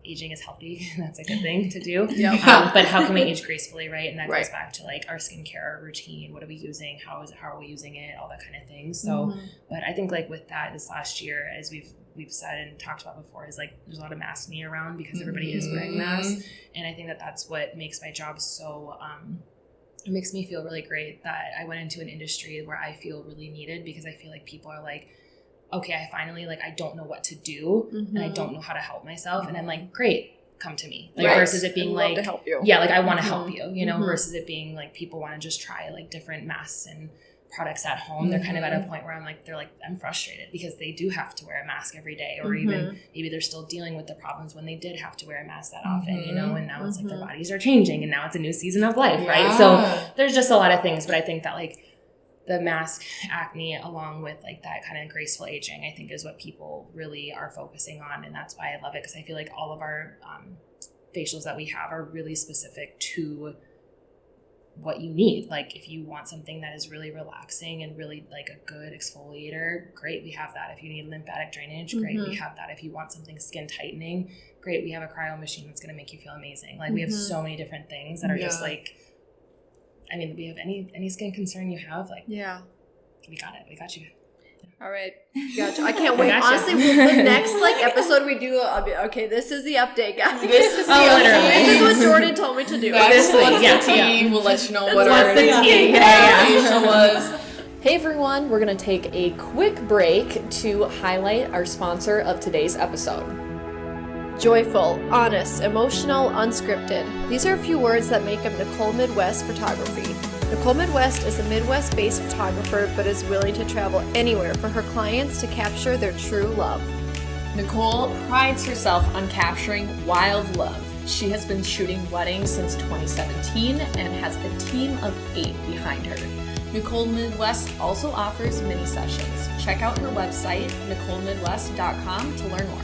Aging is healthy. That's a good thing to do. But how can we age gracefully, right? And that goes back to like our skincare routine. What are we using? How are we using it? All that kind of thing. So, but I think like with that, this last year, as we've said and talked about before, is like there's a lot of masking around because everybody is wearing masks. And I think that that's what makes my job so, it makes me feel really great that I went into an industry where I feel really needed, because I feel like people are like, okay, I finally, like, I don't know what to do and I don't know how to help myself. And I'm like, great, come to me. Like, versus it being like, to help you. Yeah, like I want to help you, versus it being like people want to just try like different masks and products at home. They're kind of at a point where I'm frustrated because they do have to wear a mask every day, or even maybe they're still dealing with the problems when they did have to wear a mask that often, and now it's like their bodies are changing and now it's a new season of life, right? So there's just a lot of things, but I think that like the mask acne along with like that kind of graceful aging, I think is what people really are focusing on. And that's why I love it, because I feel like all of our facials that we have are really specific to what you need. Like if you want something that is really relaxing and really like a good exfoliator, great, we have that. If you need lymphatic drainage, great, we have that. If you want something skin tightening, great, we have a cryo machine that's going to make you feel amazing. Like we have so many different things that are just like, I mean, we have any skin concern you have, like, we got it, we got you. All right, gotcha. I can't wait. Honestly, the next like episode we do, I'll be okay. This is the update, guys. This is the update. This is what Jordan told me to do. What's the tea? We'll let you know what our tea was. Hey everyone, we're gonna take a quick break to highlight our sponsor of today's episode. Joyful, honest, emotional, unscripted. These are a few words that make up Nicole Midwest Photography. Nicole Midwest is a Midwest-based photographer, but is willing to travel anywhere for her clients to capture their true love. Nicole prides herself on capturing wild love. She has been shooting weddings since 2017 and has a team of 8 behind her. Nicole Midwest also offers mini sessions. Check out her website, NicoleMidwest.com, to learn more.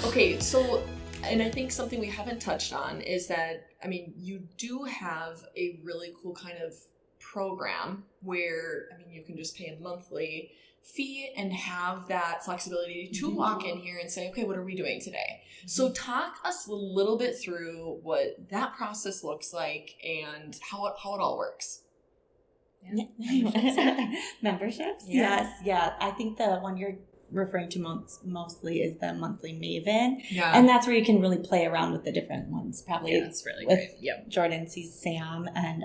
Okay, so, and I think something we haven't touched on is that, I mean, you do have a really cool kind of program where, I mean, you can just pay a monthly fee and have that flexibility to walk in here and say, okay, what are we doing today? So talk us a little bit through what that process looks like and how it all works. Memberships? Yes. Yeah. I think the one you're referring to mostly is the monthly Maven. Yeah. And that's where you can really play around with the different ones. Probably that's really great. Yep. Jordan sees Sam and,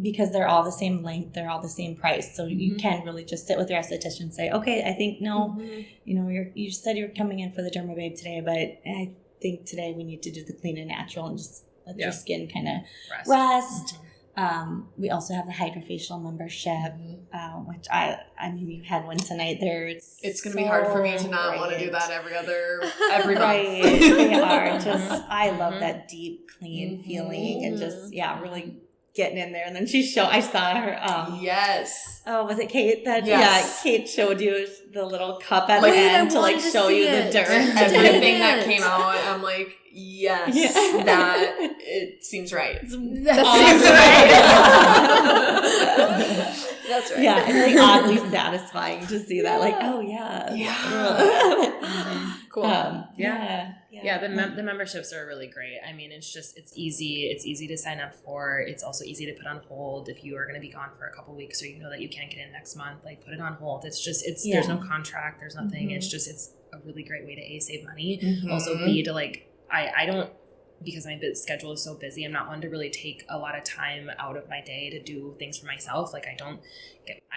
because they're all the same length, they're all the same price. So you can really just sit with your esthetician and say, okay, I think, you said you were coming in for the Derma Babe today, but I think today we need to do the clean and natural and just let your skin kind of rest. We also have the hydrofacial membership, which I mean, you had one tonight there. It's going to be hard for me to not want to do that every month. Right. They are just, I love that deep, clean feeling and just, really getting in there. And then I saw her. Yes. Oh, was it Kate that? Yes. Yeah, Kate showed you the little cup at the end to show you the dirt. Everything that came out, I'm like, yes, that it seems right. That seems right. That's right. Yeah, it's like oddly satisfying to see that. Like, oh yeah. Cool. The memberships are really great. I mean, it's easy. It's easy to sign up for. It's also easy to put on hold if you are going to be gone for a couple weeks or you know that you can't get in next month. Like, put it on hold. There's no contract. There's nothing. It's a really great way to A, save money. Also B, to I don't, because my schedule is so busy, I'm not one to really take a lot of time out of my day to do things for myself. Like I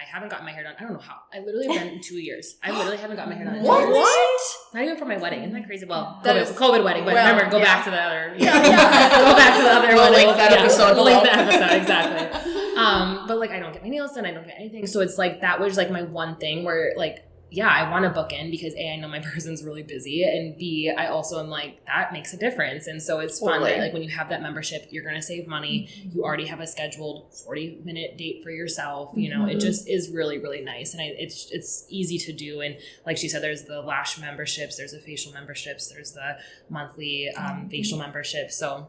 haven't gotten my hair done. I don't know how. I literally have been in 2 years. I literally haven't gotten my hair done in 2 years. What? Not even for my wedding. Isn't that crazy? Well, COVID wedding, but remember, go back to the other. Go back to the other one. Link that episode below. Link that episode, exactly. But like I don't get my nails done, I don't get anything. So it's like that was like my one thing where like, yeah, I want to book in because A, I know my person's really busy, and B, I also am like, that makes a difference. And so it's fun that like when you have that membership, you're going to save money. You already have a scheduled 40-minute date for yourself. You know, it just is really, really nice. And it's easy to do. And like she said, there's the lash memberships, there's the facial memberships, there's the monthly facial membership. So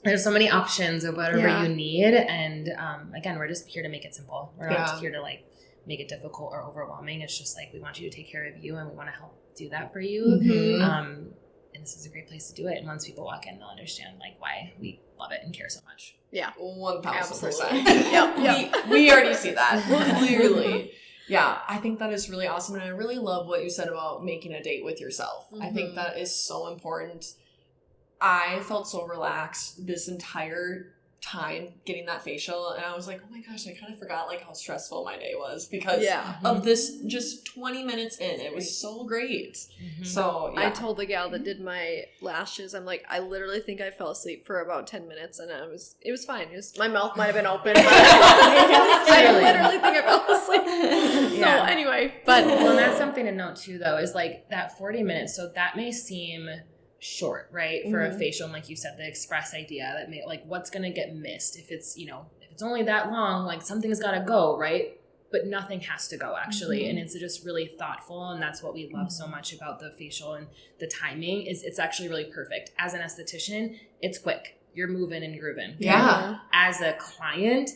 there's so many options of whatever you need. And again, we're just here to make it simple. We're not here to like make it difficult or overwhelming. It's just like we want you to take care of you and we want to help do that for you. And this is a great place to do it. And once people walk in, they'll understand like why we love it and care so much. Yeah, 1,000%. Yep. We already see that clearly. Yeah, I think that is really awesome. And I really love what you said about making a date with yourself. I think that is so important. I felt so relaxed this entire time getting that facial, and I was like, oh my gosh, I kind of forgot like how stressful my day was because of this just 20 minutes in. It was so great. So I told the gal that did my lashes, I'm like, I literally think I fell asleep for about 10 minutes, and it was fine. My mouth might have been open, but I literally think I fell asleep. So anyway, but well, that's something to note too, though, is like that 40 minutes. So that may seem short, right, for a facial, and like you said, the express idea that may like what's gonna get missed if it's, you know, if it's only that long, like something's gotta go, right? But nothing has to go actually, and it's just really thoughtful, and that's what we love so much about the facial and the timing is it's actually really perfect. As an esthetician, it's quick, you're moving and grooving. As a client,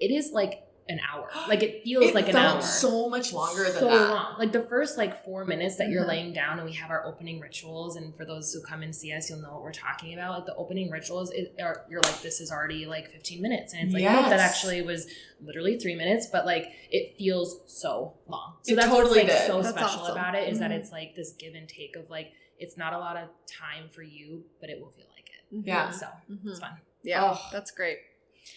it is like an hour. Like it feels like an hour. So much longer than so that. long. Like the first like 4 minutes that you're laying down, and we have our opening rituals, and for those who come and see us, you'll know what we're talking about. Like the opening rituals, you're like, this is already like 15 minutes, and it's like, nope, that actually was literally 3 minutes, but like it feels so long. So that's what's like so special about it is that it's like this give and take of like, it's not a lot of time for you, but it will feel like it. Yeah. So it's fun. Yeah, that's great.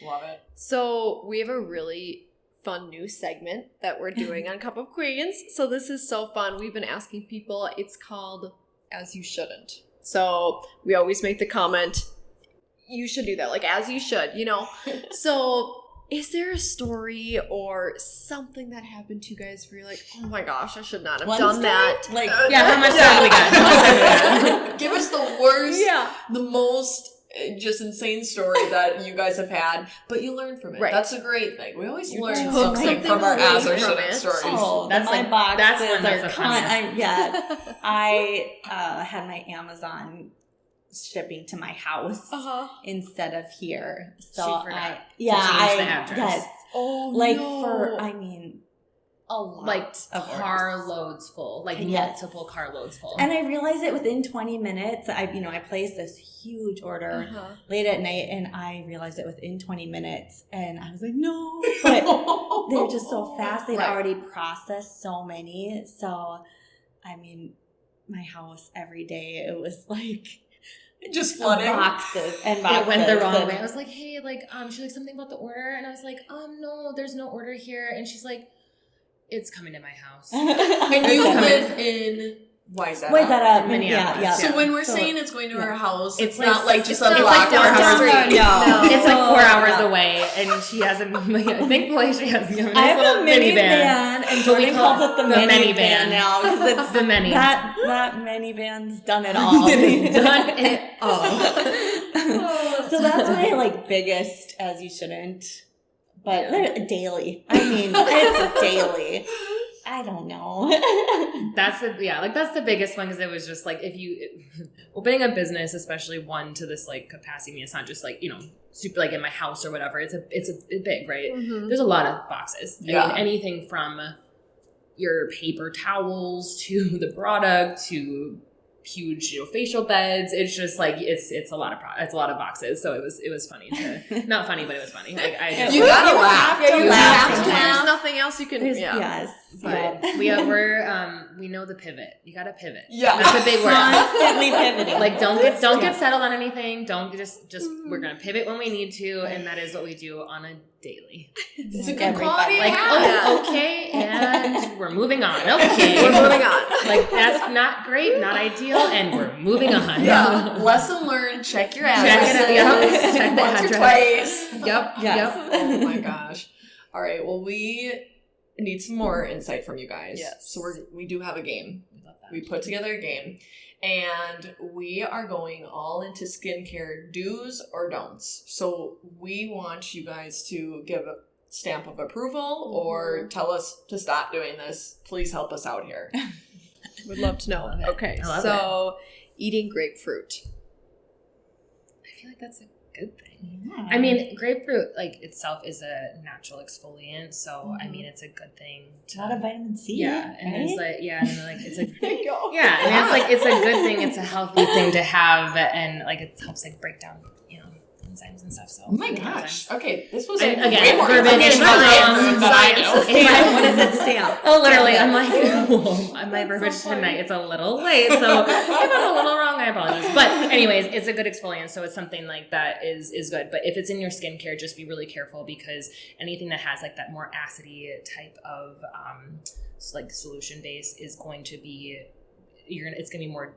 Love it. So we have a really fun new segment that we're doing on Cup of Queens. So this is so fun. We've been asking people. It's called As You Shouldn't. So we always make the comment, you should do that, like as you should, you know. So is there a story or something that happened to you guys where you're like, oh my gosh, I should not have done that? Like, how much time we got? Give us the worst, the most just insane story that you guys have had, but you learn from it. Right. That's a great thing. We always learn something from our as or shouldn't stories. Oh, that's my boxes are I had my Amazon shipping to my house instead of here. So she forgot to change the address. Yes. Oh, like no. for, I mean, a lot like of carloads full, like multiple carloads full. And I realized it within 20 minutes. I placed this huge order late at night, and I realized it within 20 minutes, and I was like, no, but they're just so fast. They'd already processed so many. So, I mean, my house every day, it was like just flooding boxes and boxes. It went the wrong way. I was like, hey, like, she's like, something about the order, and I was like, no, there's no order here, and she's like, it's coming to my house. And you live in Wayzata, Minneapolis. Yeah. So when we're saying it's going to her house, it's not like just a block block down the street. No. It's like 4 hours away, and she has a. Thankfully, she has a little minivan, and Jordan calls it the minivan now because it's the mini. That minivan's done it all. It's done it all. So that's my biggest as you shouldn't. But daily. I mean, it's daily. I don't know. That's the biggest one, because it was just like, opening a business, especially one to this capacity, I mean, it's not just super in my house or whatever. It's big, right? Mm-hmm. There's a lot of boxes. I mean, anything from your paper towels to the product to huge facial beds. It's just it's a lot of it's a lot of boxes. So it was funny not funny, but it was funny. You gotta laugh. You laugh. There's nothing else you can. Yes. But we know the pivot. You got to pivot. Yeah. That's a big word. Constantly pivoting. Like don't get settled on anything. Don't just we're going to pivot when we need to, and that is what we do on a daily. It's a good quality. Like, okay, and we're moving on. Okay. We're moving on. Like, that's not great, not ideal, and we're moving on. Yeah. Lesson learned, check your addresses. Check the once or address. twice. Yep. Oh my gosh. All right, well, we need some more insight from you guys. Yes. So we do have a game. Love that. We put together a game, and we are going all into skincare do's or don'ts. So we want you guys to give a stamp of approval or tell us to stop doing this. Please help us out here. Would love to know. Okay, so eating grapefruit. I feel like that's a good thing. Yeah. I mean, grapefruit like itself is a natural exfoliant, so I mean it's a good thing. A lot of vitamin C. Yeah, and right? there's like it's a There you go. yeah, and it's like it's a good thing. It's a healthy thing to have, and like it helps like break down enzymes and stuff. So Oh my gosh. Okay, this was again, way more verbiage information than I know. What does it stamp? Oh, literally, I'm like, my verbiage tonight, it's a little late, so if I'm a little wrong, I apologize. But anyways, it's a good exfoliant, so it's something like that is good. But if it's in your skincare, just be really careful because anything that has like that more acidy type of like solution base is going to be, it's going to be more,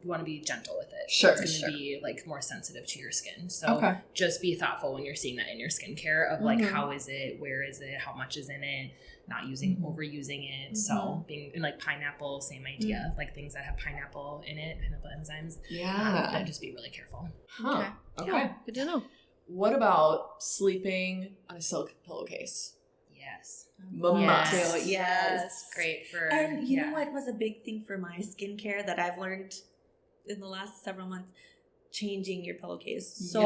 you want to be gentle with it. Sure, it's going to be like more sensitive to your skin. So Okay. just be thoughtful when you're seeing that in your skincare of like, how is it, where is it, how much is in it, not overusing it. So being in like pineapple, same idea, like things that have pineapple in it, pineapple enzymes. Yeah. Just be really careful. Huh. Okay. Yeah, good to know. What about sleeping on a silk pillowcase? Yes. Must. Yes. Great for, And you know what was a big thing for my skincare that I've learned in the last several months? Changing your pillowcase so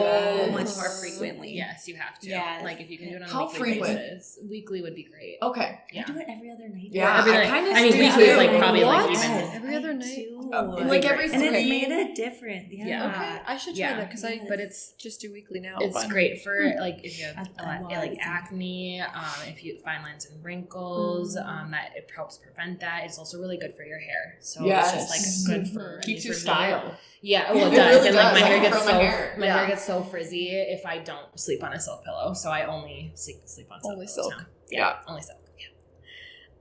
much more frequently. Yes, you have to. Yes. Like if you can do it on How a weekly frequent? basis, weekly would be great. Okay. Yeah. I do it every other night. Yeah, Every I night. kind of I mean, do weekly is too. like probably like What? even Every other night? Too. Like every and it's three. made a difference. Yeah. Yeah. Okay, I should try Yeah. that because But it's just do weekly now. It's but- great for like if you have I'm like wise. acne, if you have fine lines and wrinkles, that it helps prevent that. It's also really good for your hair. So Yes. it's just like good for Keeps for your me. style. Yeah, well it It does. really And like does. my hair I gets curl so my hair. my hair gets so frizzy if I don't sleep on a silk pillow. So I only sleep on silk Only pillows silk. now. Yeah. Only silk.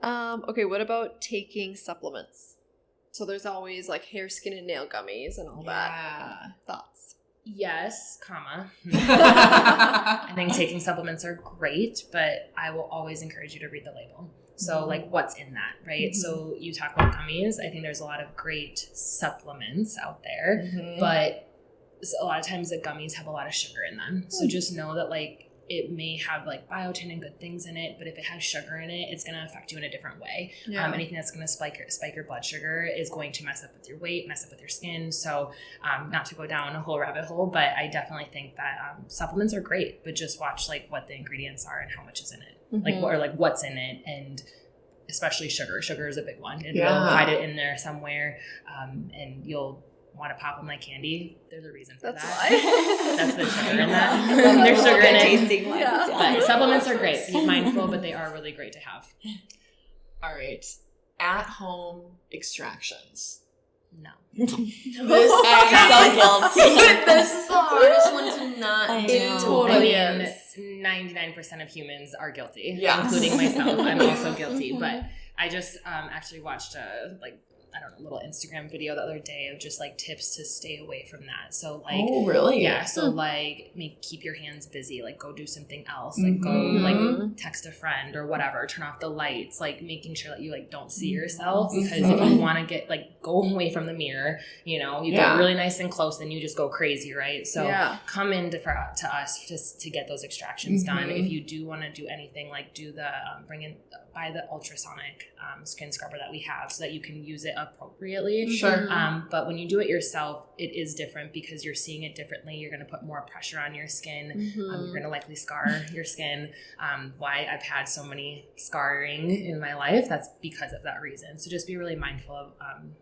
Yeah. Okay, what about taking supplements? So there's always like hair, skin, and nail gummies and all that. Thoughts? Yes, comma. I think taking supplements are great, but I will always encourage you to read the label. So like what's in that, right? So you talk about gummies. I think there's a lot of great supplements out there, but a lot of times the gummies have a lot of sugar in them. So just know that like it may have like biotin and good things in it, but if it has sugar in it, it's going to affect you in a different way. Yeah. Anything that's going to spike your blood sugar is going to mess up with your weight, mess up with your skin. So not to go down a whole rabbit hole, but I definitely think that supplements are great, but just watch like what the ingredients are and how much is in it, like what's in it, and especially sugar. Sugar is a big one. And you'll hide it in there somewhere, and you'll want to pop them like candy. There's a reason for That's that. why. That's the sugar in that. There's sugar in it. Tasting ones. But supplements are great. Be mindful, but they are really great to have. All right. At home extractions. No. This, I'm so guilty. this is the hardest one to not I do. know. Totally I mean, is. 99% of humans are guilty, Yeah. including myself. I'm also guilty, but I just actually watched a little Instagram video the other day of just like tips to stay away from that. So like, Oh, really? yeah. So like, keep your hands busy. Like, go do something else. Like, go like text a friend or whatever. Turn off the lights. Like, making sure that you like don't see yourself, because if you want to get like go away from the mirror, you get really nice and close, then you just go crazy, right? So come in to us just to get those extractions done. If you do want to do anything, like do the buy the ultrasonic skin scrubber that we have, so that you can use it appropriately. Sure. But when you do it yourself, it is different because you're seeing it differently. You're going to put more pressure on your skin. You're going to likely scar your skin. Why I've had so many scarring in my life, that's because of that reason. So just be really mindful of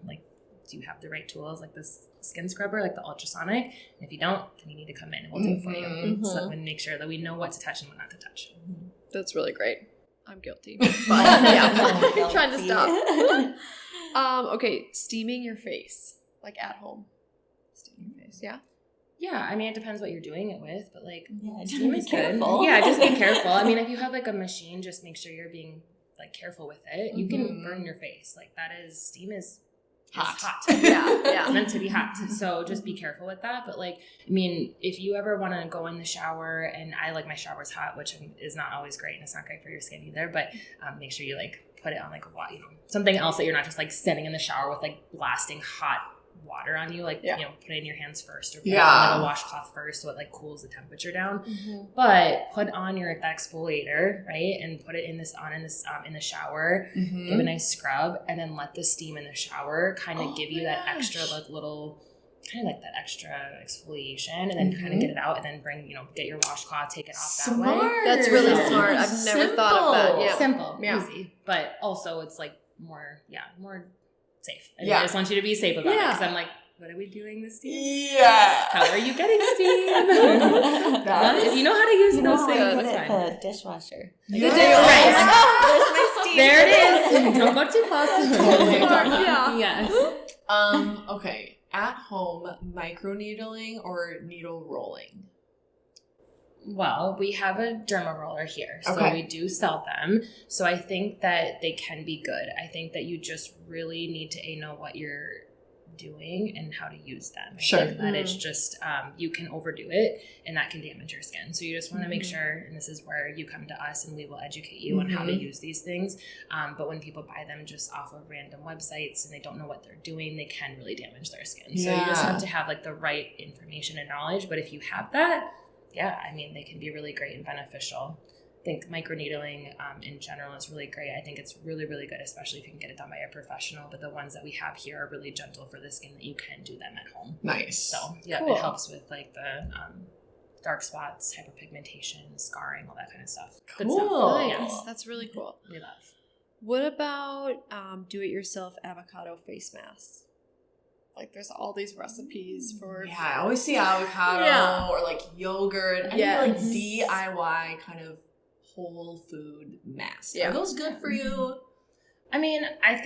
like, do you have the right tools, like this skin scrubber, like the ultrasonic? And if you don't, then you need to come in and we'll do it for you. So that we make sure that we know what to touch and what not to touch. That's really great. I'm guilty. But yeah, trying to stop. Okay, steaming your face, like at home. Steaming your face, yeah. Yeah, I mean, it depends what you're doing it with, but like, steam is careful. Yeah, just be careful. I mean, if you have like a machine, just make sure you're being like careful with it. You can burn your face. Like steam is hot. Yeah. It's meant to be hot. So just be careful with that. But like, I mean, if you ever want to go in the shower, and I like my showers hot, which is not always great, and it's not great for your skin either, but make sure you like put it on like something else that you're not just like sitting in the shower with like blasting hot water on you, like put it in your hands first, or put it on like a washcloth first, so it like cools the temperature down. But put on your exfoliator, right, and put it in the shower. Give a nice scrub, and then let the steam in the shower kind of give you that extra like little kind of like that extra exfoliation, and then kind of get it out, and then get your washcloth, take it off that way. That's really smart. I've never thought of that. Yeah. Simple, easy, but also it's like more safe. I just want you to be safe about it, because I'm like, what are we doing this steam? Yeah. How are you getting steam? If you know how to use those things, that's fine. The dishwasher. Right. There's my steam. There it is. Don't go too close. Yeah. Okay. At home, microneedling or needle rolling? Well, we have a derma roller here, so we do sell them. So I think that they can be good. I think that you just really need to know what you're doing and how to use them. I think that it's just, you can overdo it, and that can damage your skin. So you just want to make sure, and this is where you come to us and we will educate you on how to use these things. But when people buy them just off of random websites and they don't know what they're doing, they can really damage their skin. So you just have to have like the right information and knowledge. But if you have that, I mean, they can be really great and beneficial. I think microneedling in general is really great. I think it's really, really good, especially if you can get it done by a professional. But the ones that we have here are really gentle for the skin, that you can do them at home. Nice. So, it helps with like the dark spots, hyperpigmentation, scarring, all that kind of stuff. Cool. Good stuff. Nice. That's really cool. We love. What about do-it-yourself avocado face masks? Like, there's all these recipes for... Yeah, I always see avocado or, like, yogurt. I like DIY kind of whole food masks. Yeah. Are those good for you? I mean, I'll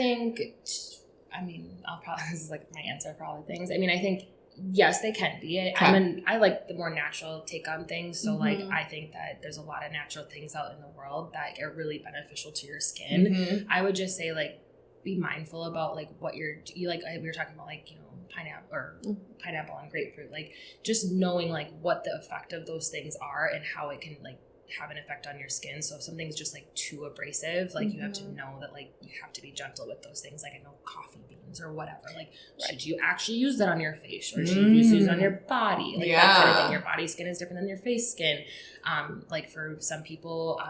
probably... This is, like, my answer for all the things. I mean, I think, yes, they can be. I like the more natural take on things. So, like, I think that there's a lot of natural things out in the world that are really beneficial to your skin. I would just say, like, be mindful about like what you like. We were talking about like pineapple and grapefruit, like just knowing like what the effect of those things are and how it can like have an effect on your skin. So if something's just like too abrasive, like you have to know that like you have to be gentle with those things. Like I know coffee beans or whatever, like should you actually use that on your face, or should you just use it on your body? Like that kind of thing. Your body skin is different than your face skin. Like for some people,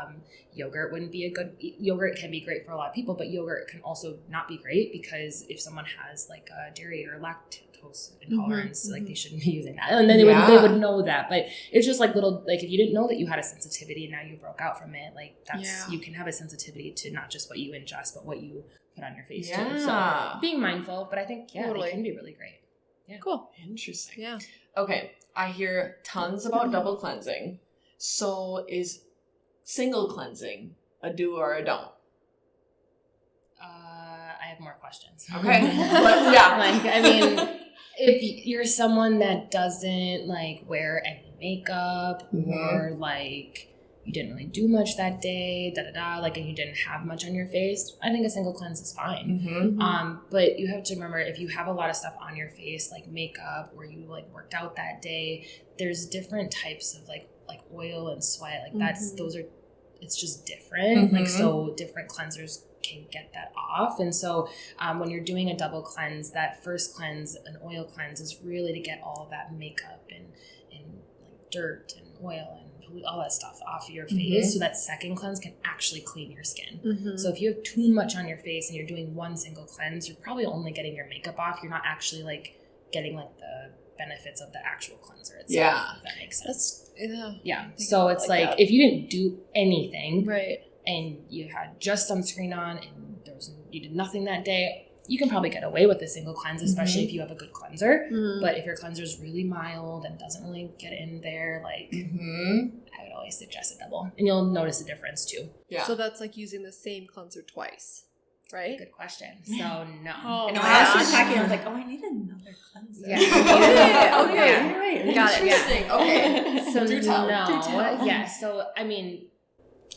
yogurt can be great for a lot of people, but yogurt can also not be great, because if someone has like a dairy or lactose intolerance, like they shouldn't be using that, and then they would know that. But it's just like little, like if you didn't know that you had a sensitivity and now you broke out from it, like that's you can have a sensitivity to not just what you ingest but what you put on your face too. So being mindful, but I think it can be really great. Yeah. Cool. Interesting. Yeah. Okay, I hear tons about double cleansing. So is single cleansing a do or a don't? I have more questions. Okay. But like, I mean, if you're someone that doesn't like wear any makeup or like you didn't really do much that day, like, and you didn't have much on your face, I think a single cleanse is fine. But you have to remember, if you have a lot of stuff on your face, like makeup, or you like worked out that day, there's different types of like oil and sweat. Like it's just different. Like, so different cleansers can get that off. And so when you're doing a double cleanse, that first cleanse, an oil cleanse, is really to get all of that makeup and like dirt and oil and all that stuff off of your face. So that second cleanse can actually clean your skin. So if you have too much on your face and you're doing one single cleanse, you're probably only getting your makeup off. You're not actually like getting like the benefits of the actual cleanser itself. If that makes sense. So it's like if you didn't do anything, and you had just sunscreen on and you did nothing that day, you can probably get away with a single cleanse, especially if you have a good cleanser. But if your cleanser is really mild and doesn't really get in there, like I would always suggest a double, and you'll notice a difference too. Yeah. So that's like using the same cleanser twice, right? Good question. So no. Oh, and as she was talking, I was like, oh, I need another cleanser. Yeah. Okay. Right. Got it. Interesting. Yeah. Okay. So Do tell. Yeah. So I mean,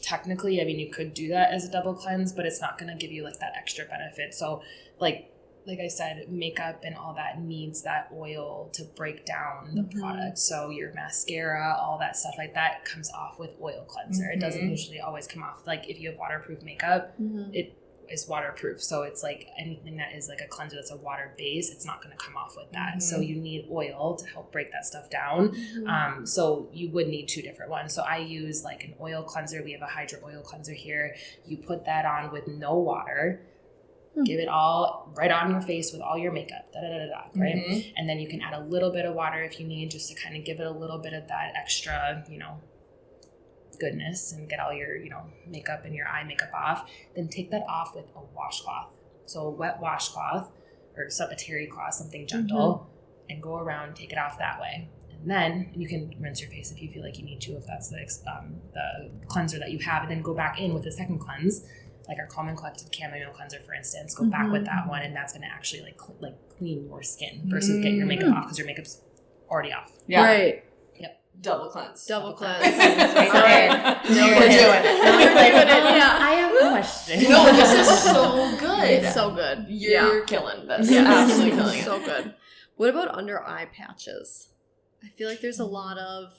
technically, you could do that as a double cleanse, but it's not going to give you like that extra benefit. So like I said, makeup and all that needs that oil to break down the product. So your mascara, all that stuff like that comes off with oil cleanser. It doesn't usually always come off. Like if you have waterproof makeup, it is waterproof. So it's like anything that is like a cleanser that's a water base, it's not going to come off with that. So you need oil to help break that stuff down. So you would need two different ones. So I use like an oil cleanser. We have a hydro oil cleanser here. You put that on with no water. Give it all right on your face with all your makeup, right? And then you can add a little bit of water if you need, just to kind of give it a little bit of that extra, goodness and get all your, makeup and your eye makeup off. Then take that off with a washcloth. So a wet washcloth or a terry cloth, something gentle, and go around, take it off that way. And then you can rinse your face if you feel like you need to, if that's the cleanser that you have, and then go back in with a second cleanse. Like our Calm and Collected Chamomile cleanser, for instance, go back with that one, and that's going to actually like clean your skin versus get your makeup off, because your makeup's already off. Yeah. Right. Yep. Double cleanse. Double cleanse. We're doing it. Yeah. I have a question. No, this is so good. It's so good. You're killing this. Yeah, absolutely killing it. So good. What about under eye patches? I feel like there's a lot of,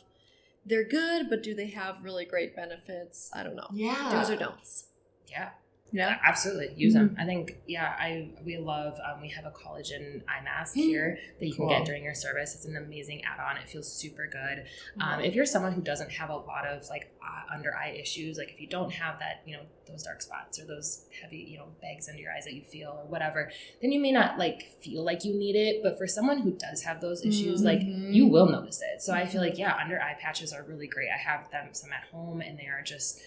they're good, but do they have really great benefits? I don't know. Yeah. Do's or don'ts? Yeah, absolutely. Use them. I think, we love, we have a collagen eye mask here that you can get during your service. It's an amazing add-on. It feels super good. If you're someone who doesn't have a lot of under eye issues, like if you don't have that, those dark spots or those heavy, bags under your eyes that you feel or whatever, then you may not feel like you need it. But for someone who does have those issues, you will notice it. So I feel like, under eye patches are really great. I have some at home, and they are just,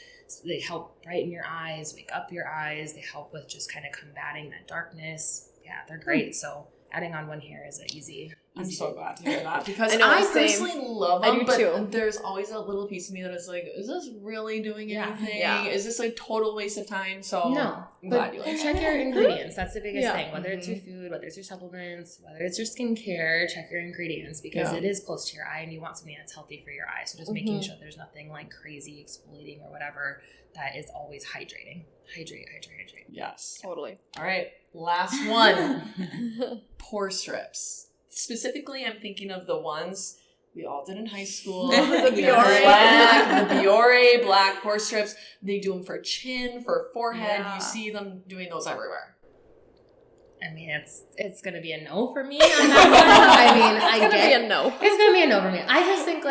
they help brighten your eyes, wake up your eyes. They help with just kind of combating that darkness. Yeah, they're great. So adding on one here is easy. I'm so glad to hear that, because I personally love them, but too. There's always a little piece of me that is like, is this really doing anything? Yeah. Is this total waste of time? So no, I'm glad you like it. Check your ingredients. That's the biggest thing. Whether it's your food, whether it's your supplements, whether it's your skincare, check your ingredients, because it is close to your eye and you want something that's healthy for your eye. So just making sure there's nothing crazy exfoliating or whatever, that is always hydrating. Hydrate. Yes. Totally. All right. Last one. Pore strips. Specifically, I'm thinking of the ones we all did in high school. The Biore. The Biore black pore strips. They do them for chin, for forehead. You see them doing those everywhere. I mean, it's going to be a no for me on that one. It's going to be a no. It's going to be a no for me. I just think,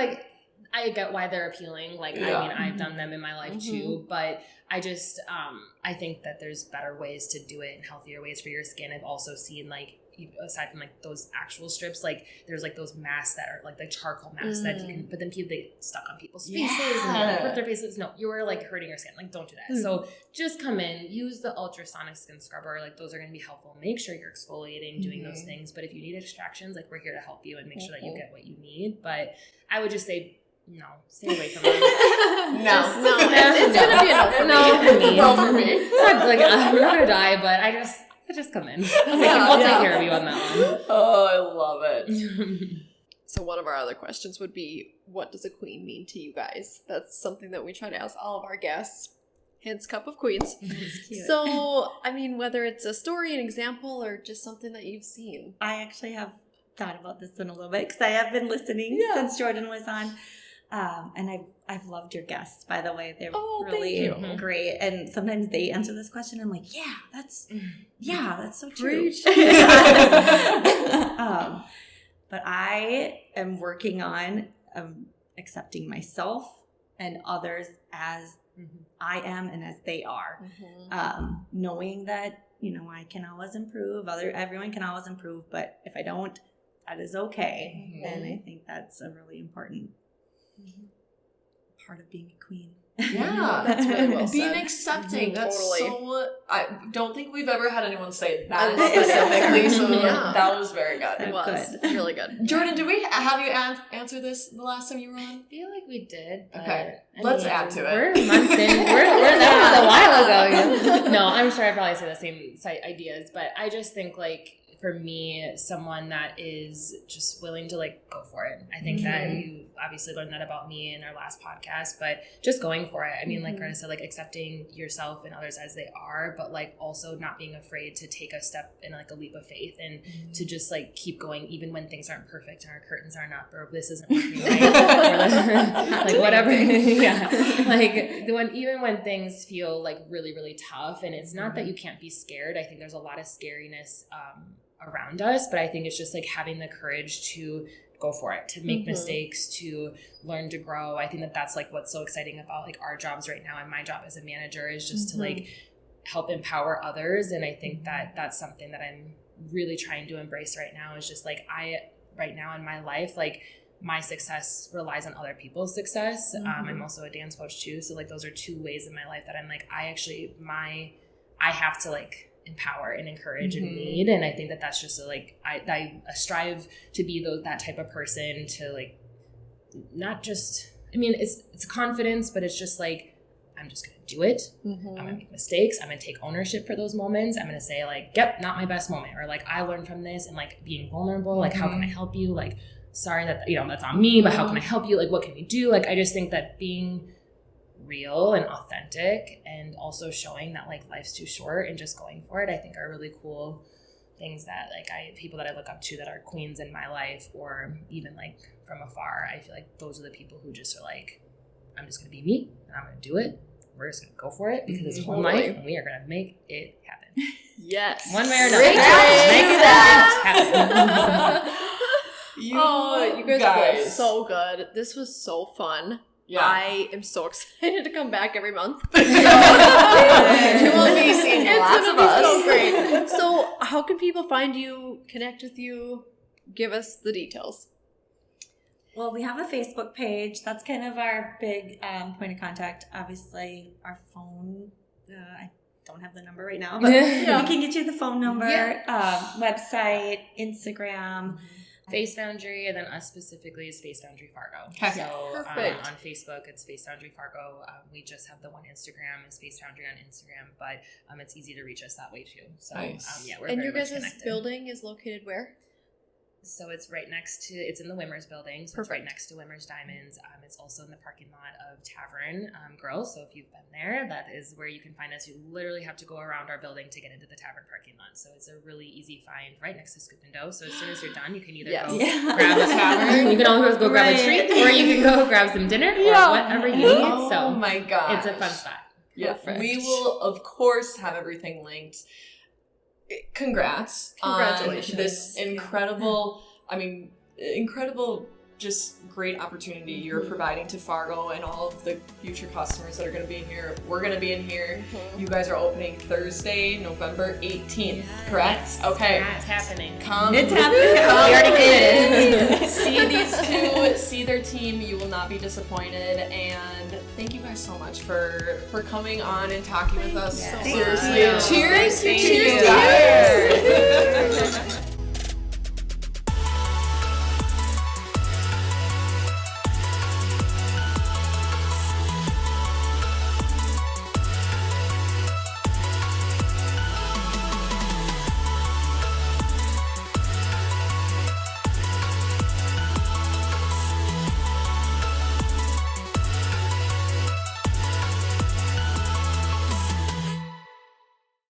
I get why they're appealing. I've done them in my life too, but I just, I think that there's better ways to do it and healthier ways for your skin. I've also seen, aside from those actual strips, there's those masks that are the charcoal masks that you can, but then people, they stuck on people's faces and hurt their faces. No, you are hurting your skin. Don't do that. So just come in, use the ultrasonic skin scrubber. Those are going to be helpful. Make sure you're exfoliating, doing those things. But if you need extractions, we're here to help you and make sure that you get what you need. But I would just say, no, stay away from them. No, it's going to be a no for me. No for me. I'm not going to die, but I just come in. I'll take care of you on that one. Oh, I love it. So one of our other questions would be, what does a queen mean to you guys? That's something that we try to ask all of our guests. Hence, Cup of Queens. So, whether it's a story, an example, or just something that you've seen. I actually have thought about this in a little bit, because I have been listening since Jordan was on. And I've loved your guests, by the way. They're really great. And sometimes they answer this question. I'm like, that's so true. But I am working on accepting myself and others as I am and as they are. Knowing that, I can always improve. Everyone can always improve. But if I don't, that is okay. And I think that's a really important part of being a queen. Yeah. That's really well said. Being accepting. That's Totally. so... I don't think we've ever had anyone say that specifically, so that was very good. It was really good. Jordan, did we have you answer this the last time you were on? I feel like we did. But Okay, let's add to it. We're months in. That was a while ago. No, I'm sure I probably say the same ideas, but I just think like for me, someone that is just willing to like go for it. I think that you obviously learned that about me in our last podcast, but just going for it. I mean, like Greta said, like accepting yourself and others as they are, but like also not being afraid to take a step in like a leap of faith and to just like keep going even when things aren't perfect and our curtains aren't up or this isn't working right or like whatever. Yeah. Like even when things feel like really, really tough, and it's not that you can't be scared. I think there's a lot of scariness around us, but I think it's just like having the courage to go for it, to make mistakes, to learn, to grow. I think that that's like what's so exciting about like our jobs right now, and my job as a manager is just to like help empower others. And I think that that's something that I'm really trying to embrace right now, is just like right now in my life, like my success relies on other people's success. I'm also a dance coach too, so like those are two ways in my life that I'm like I have to like empower and encourage and lead. And I think that that's just like I strive to be that type of person, to like not just, I mean it's confidence, but it's just like I'm just gonna do it. I'm gonna make mistakes, I'm gonna take ownership for those moments, I'm gonna say like, yep, not my best moment, or like I learned from this, and like being vulnerable, like how can I help you, like sorry that that's on me, but how can I help you, like what can we do. Like I just think that being real and authentic, and also showing that like life's too short and just going for it, I think are really cool things that like people that I look up to that are queens in my life, or even like from afar. I feel like those are the people who just are like, I'm just gonna be me and I'm gonna do it. We're just gonna go for it because it's one life and we are gonna make it happen. Yes. One way or another. Make it happen. You guys were so good. This was so fun. Yeah. I am so excited to come back every month. You will be seeing lots of us. So great. So how can people find you, connect with you? Give us the details. Well, we have a Facebook page. That's kind of our big point of contact. Obviously, our phone, I don't have the number right now, but we can get you the phone number, website, Instagram. Face Foundry, and then us specifically is Face Foundry Fargo. Okay. So Perfect. On Facebook, it's Face Foundry Fargo. We just have the one Instagram, is Face Foundry on Instagram, but it's easy to reach us that way too. So nice. We're and very your guys' much connected. building is located where? So it's right next to, it's in the Wimmers building. So it's right next to Wimmers Diamonds. It's also in the parking lot of Tavern Girls. So if you've been there, that is where you can find us. You literally have to go around our building to get into the Tavern parking lot. So it's a really easy find right next to Scoop and Dough. So as soon as you're done, you can either go grab a tavern, you can always go grab a treat, or you can go grab some dinner or whatever you need. Oh my gosh. It's a fun spot. Yeah. Perfect. We will, of course, have everything linked. Congratulations on this incredible, incredible, just great opportunity you're providing to Fargo and all of the future customers that are going to be in here. We're going to be in here. You guys are opening Thursday, November 18th, correct? Okay. Yeah, it's happening. It's happening. We already committed. See these two, see their team. You will not be disappointed. And thank you guys so much for coming on and talking with us. Yeah. Seriously. Thank you. Cheers. Thank Cheers you. to you.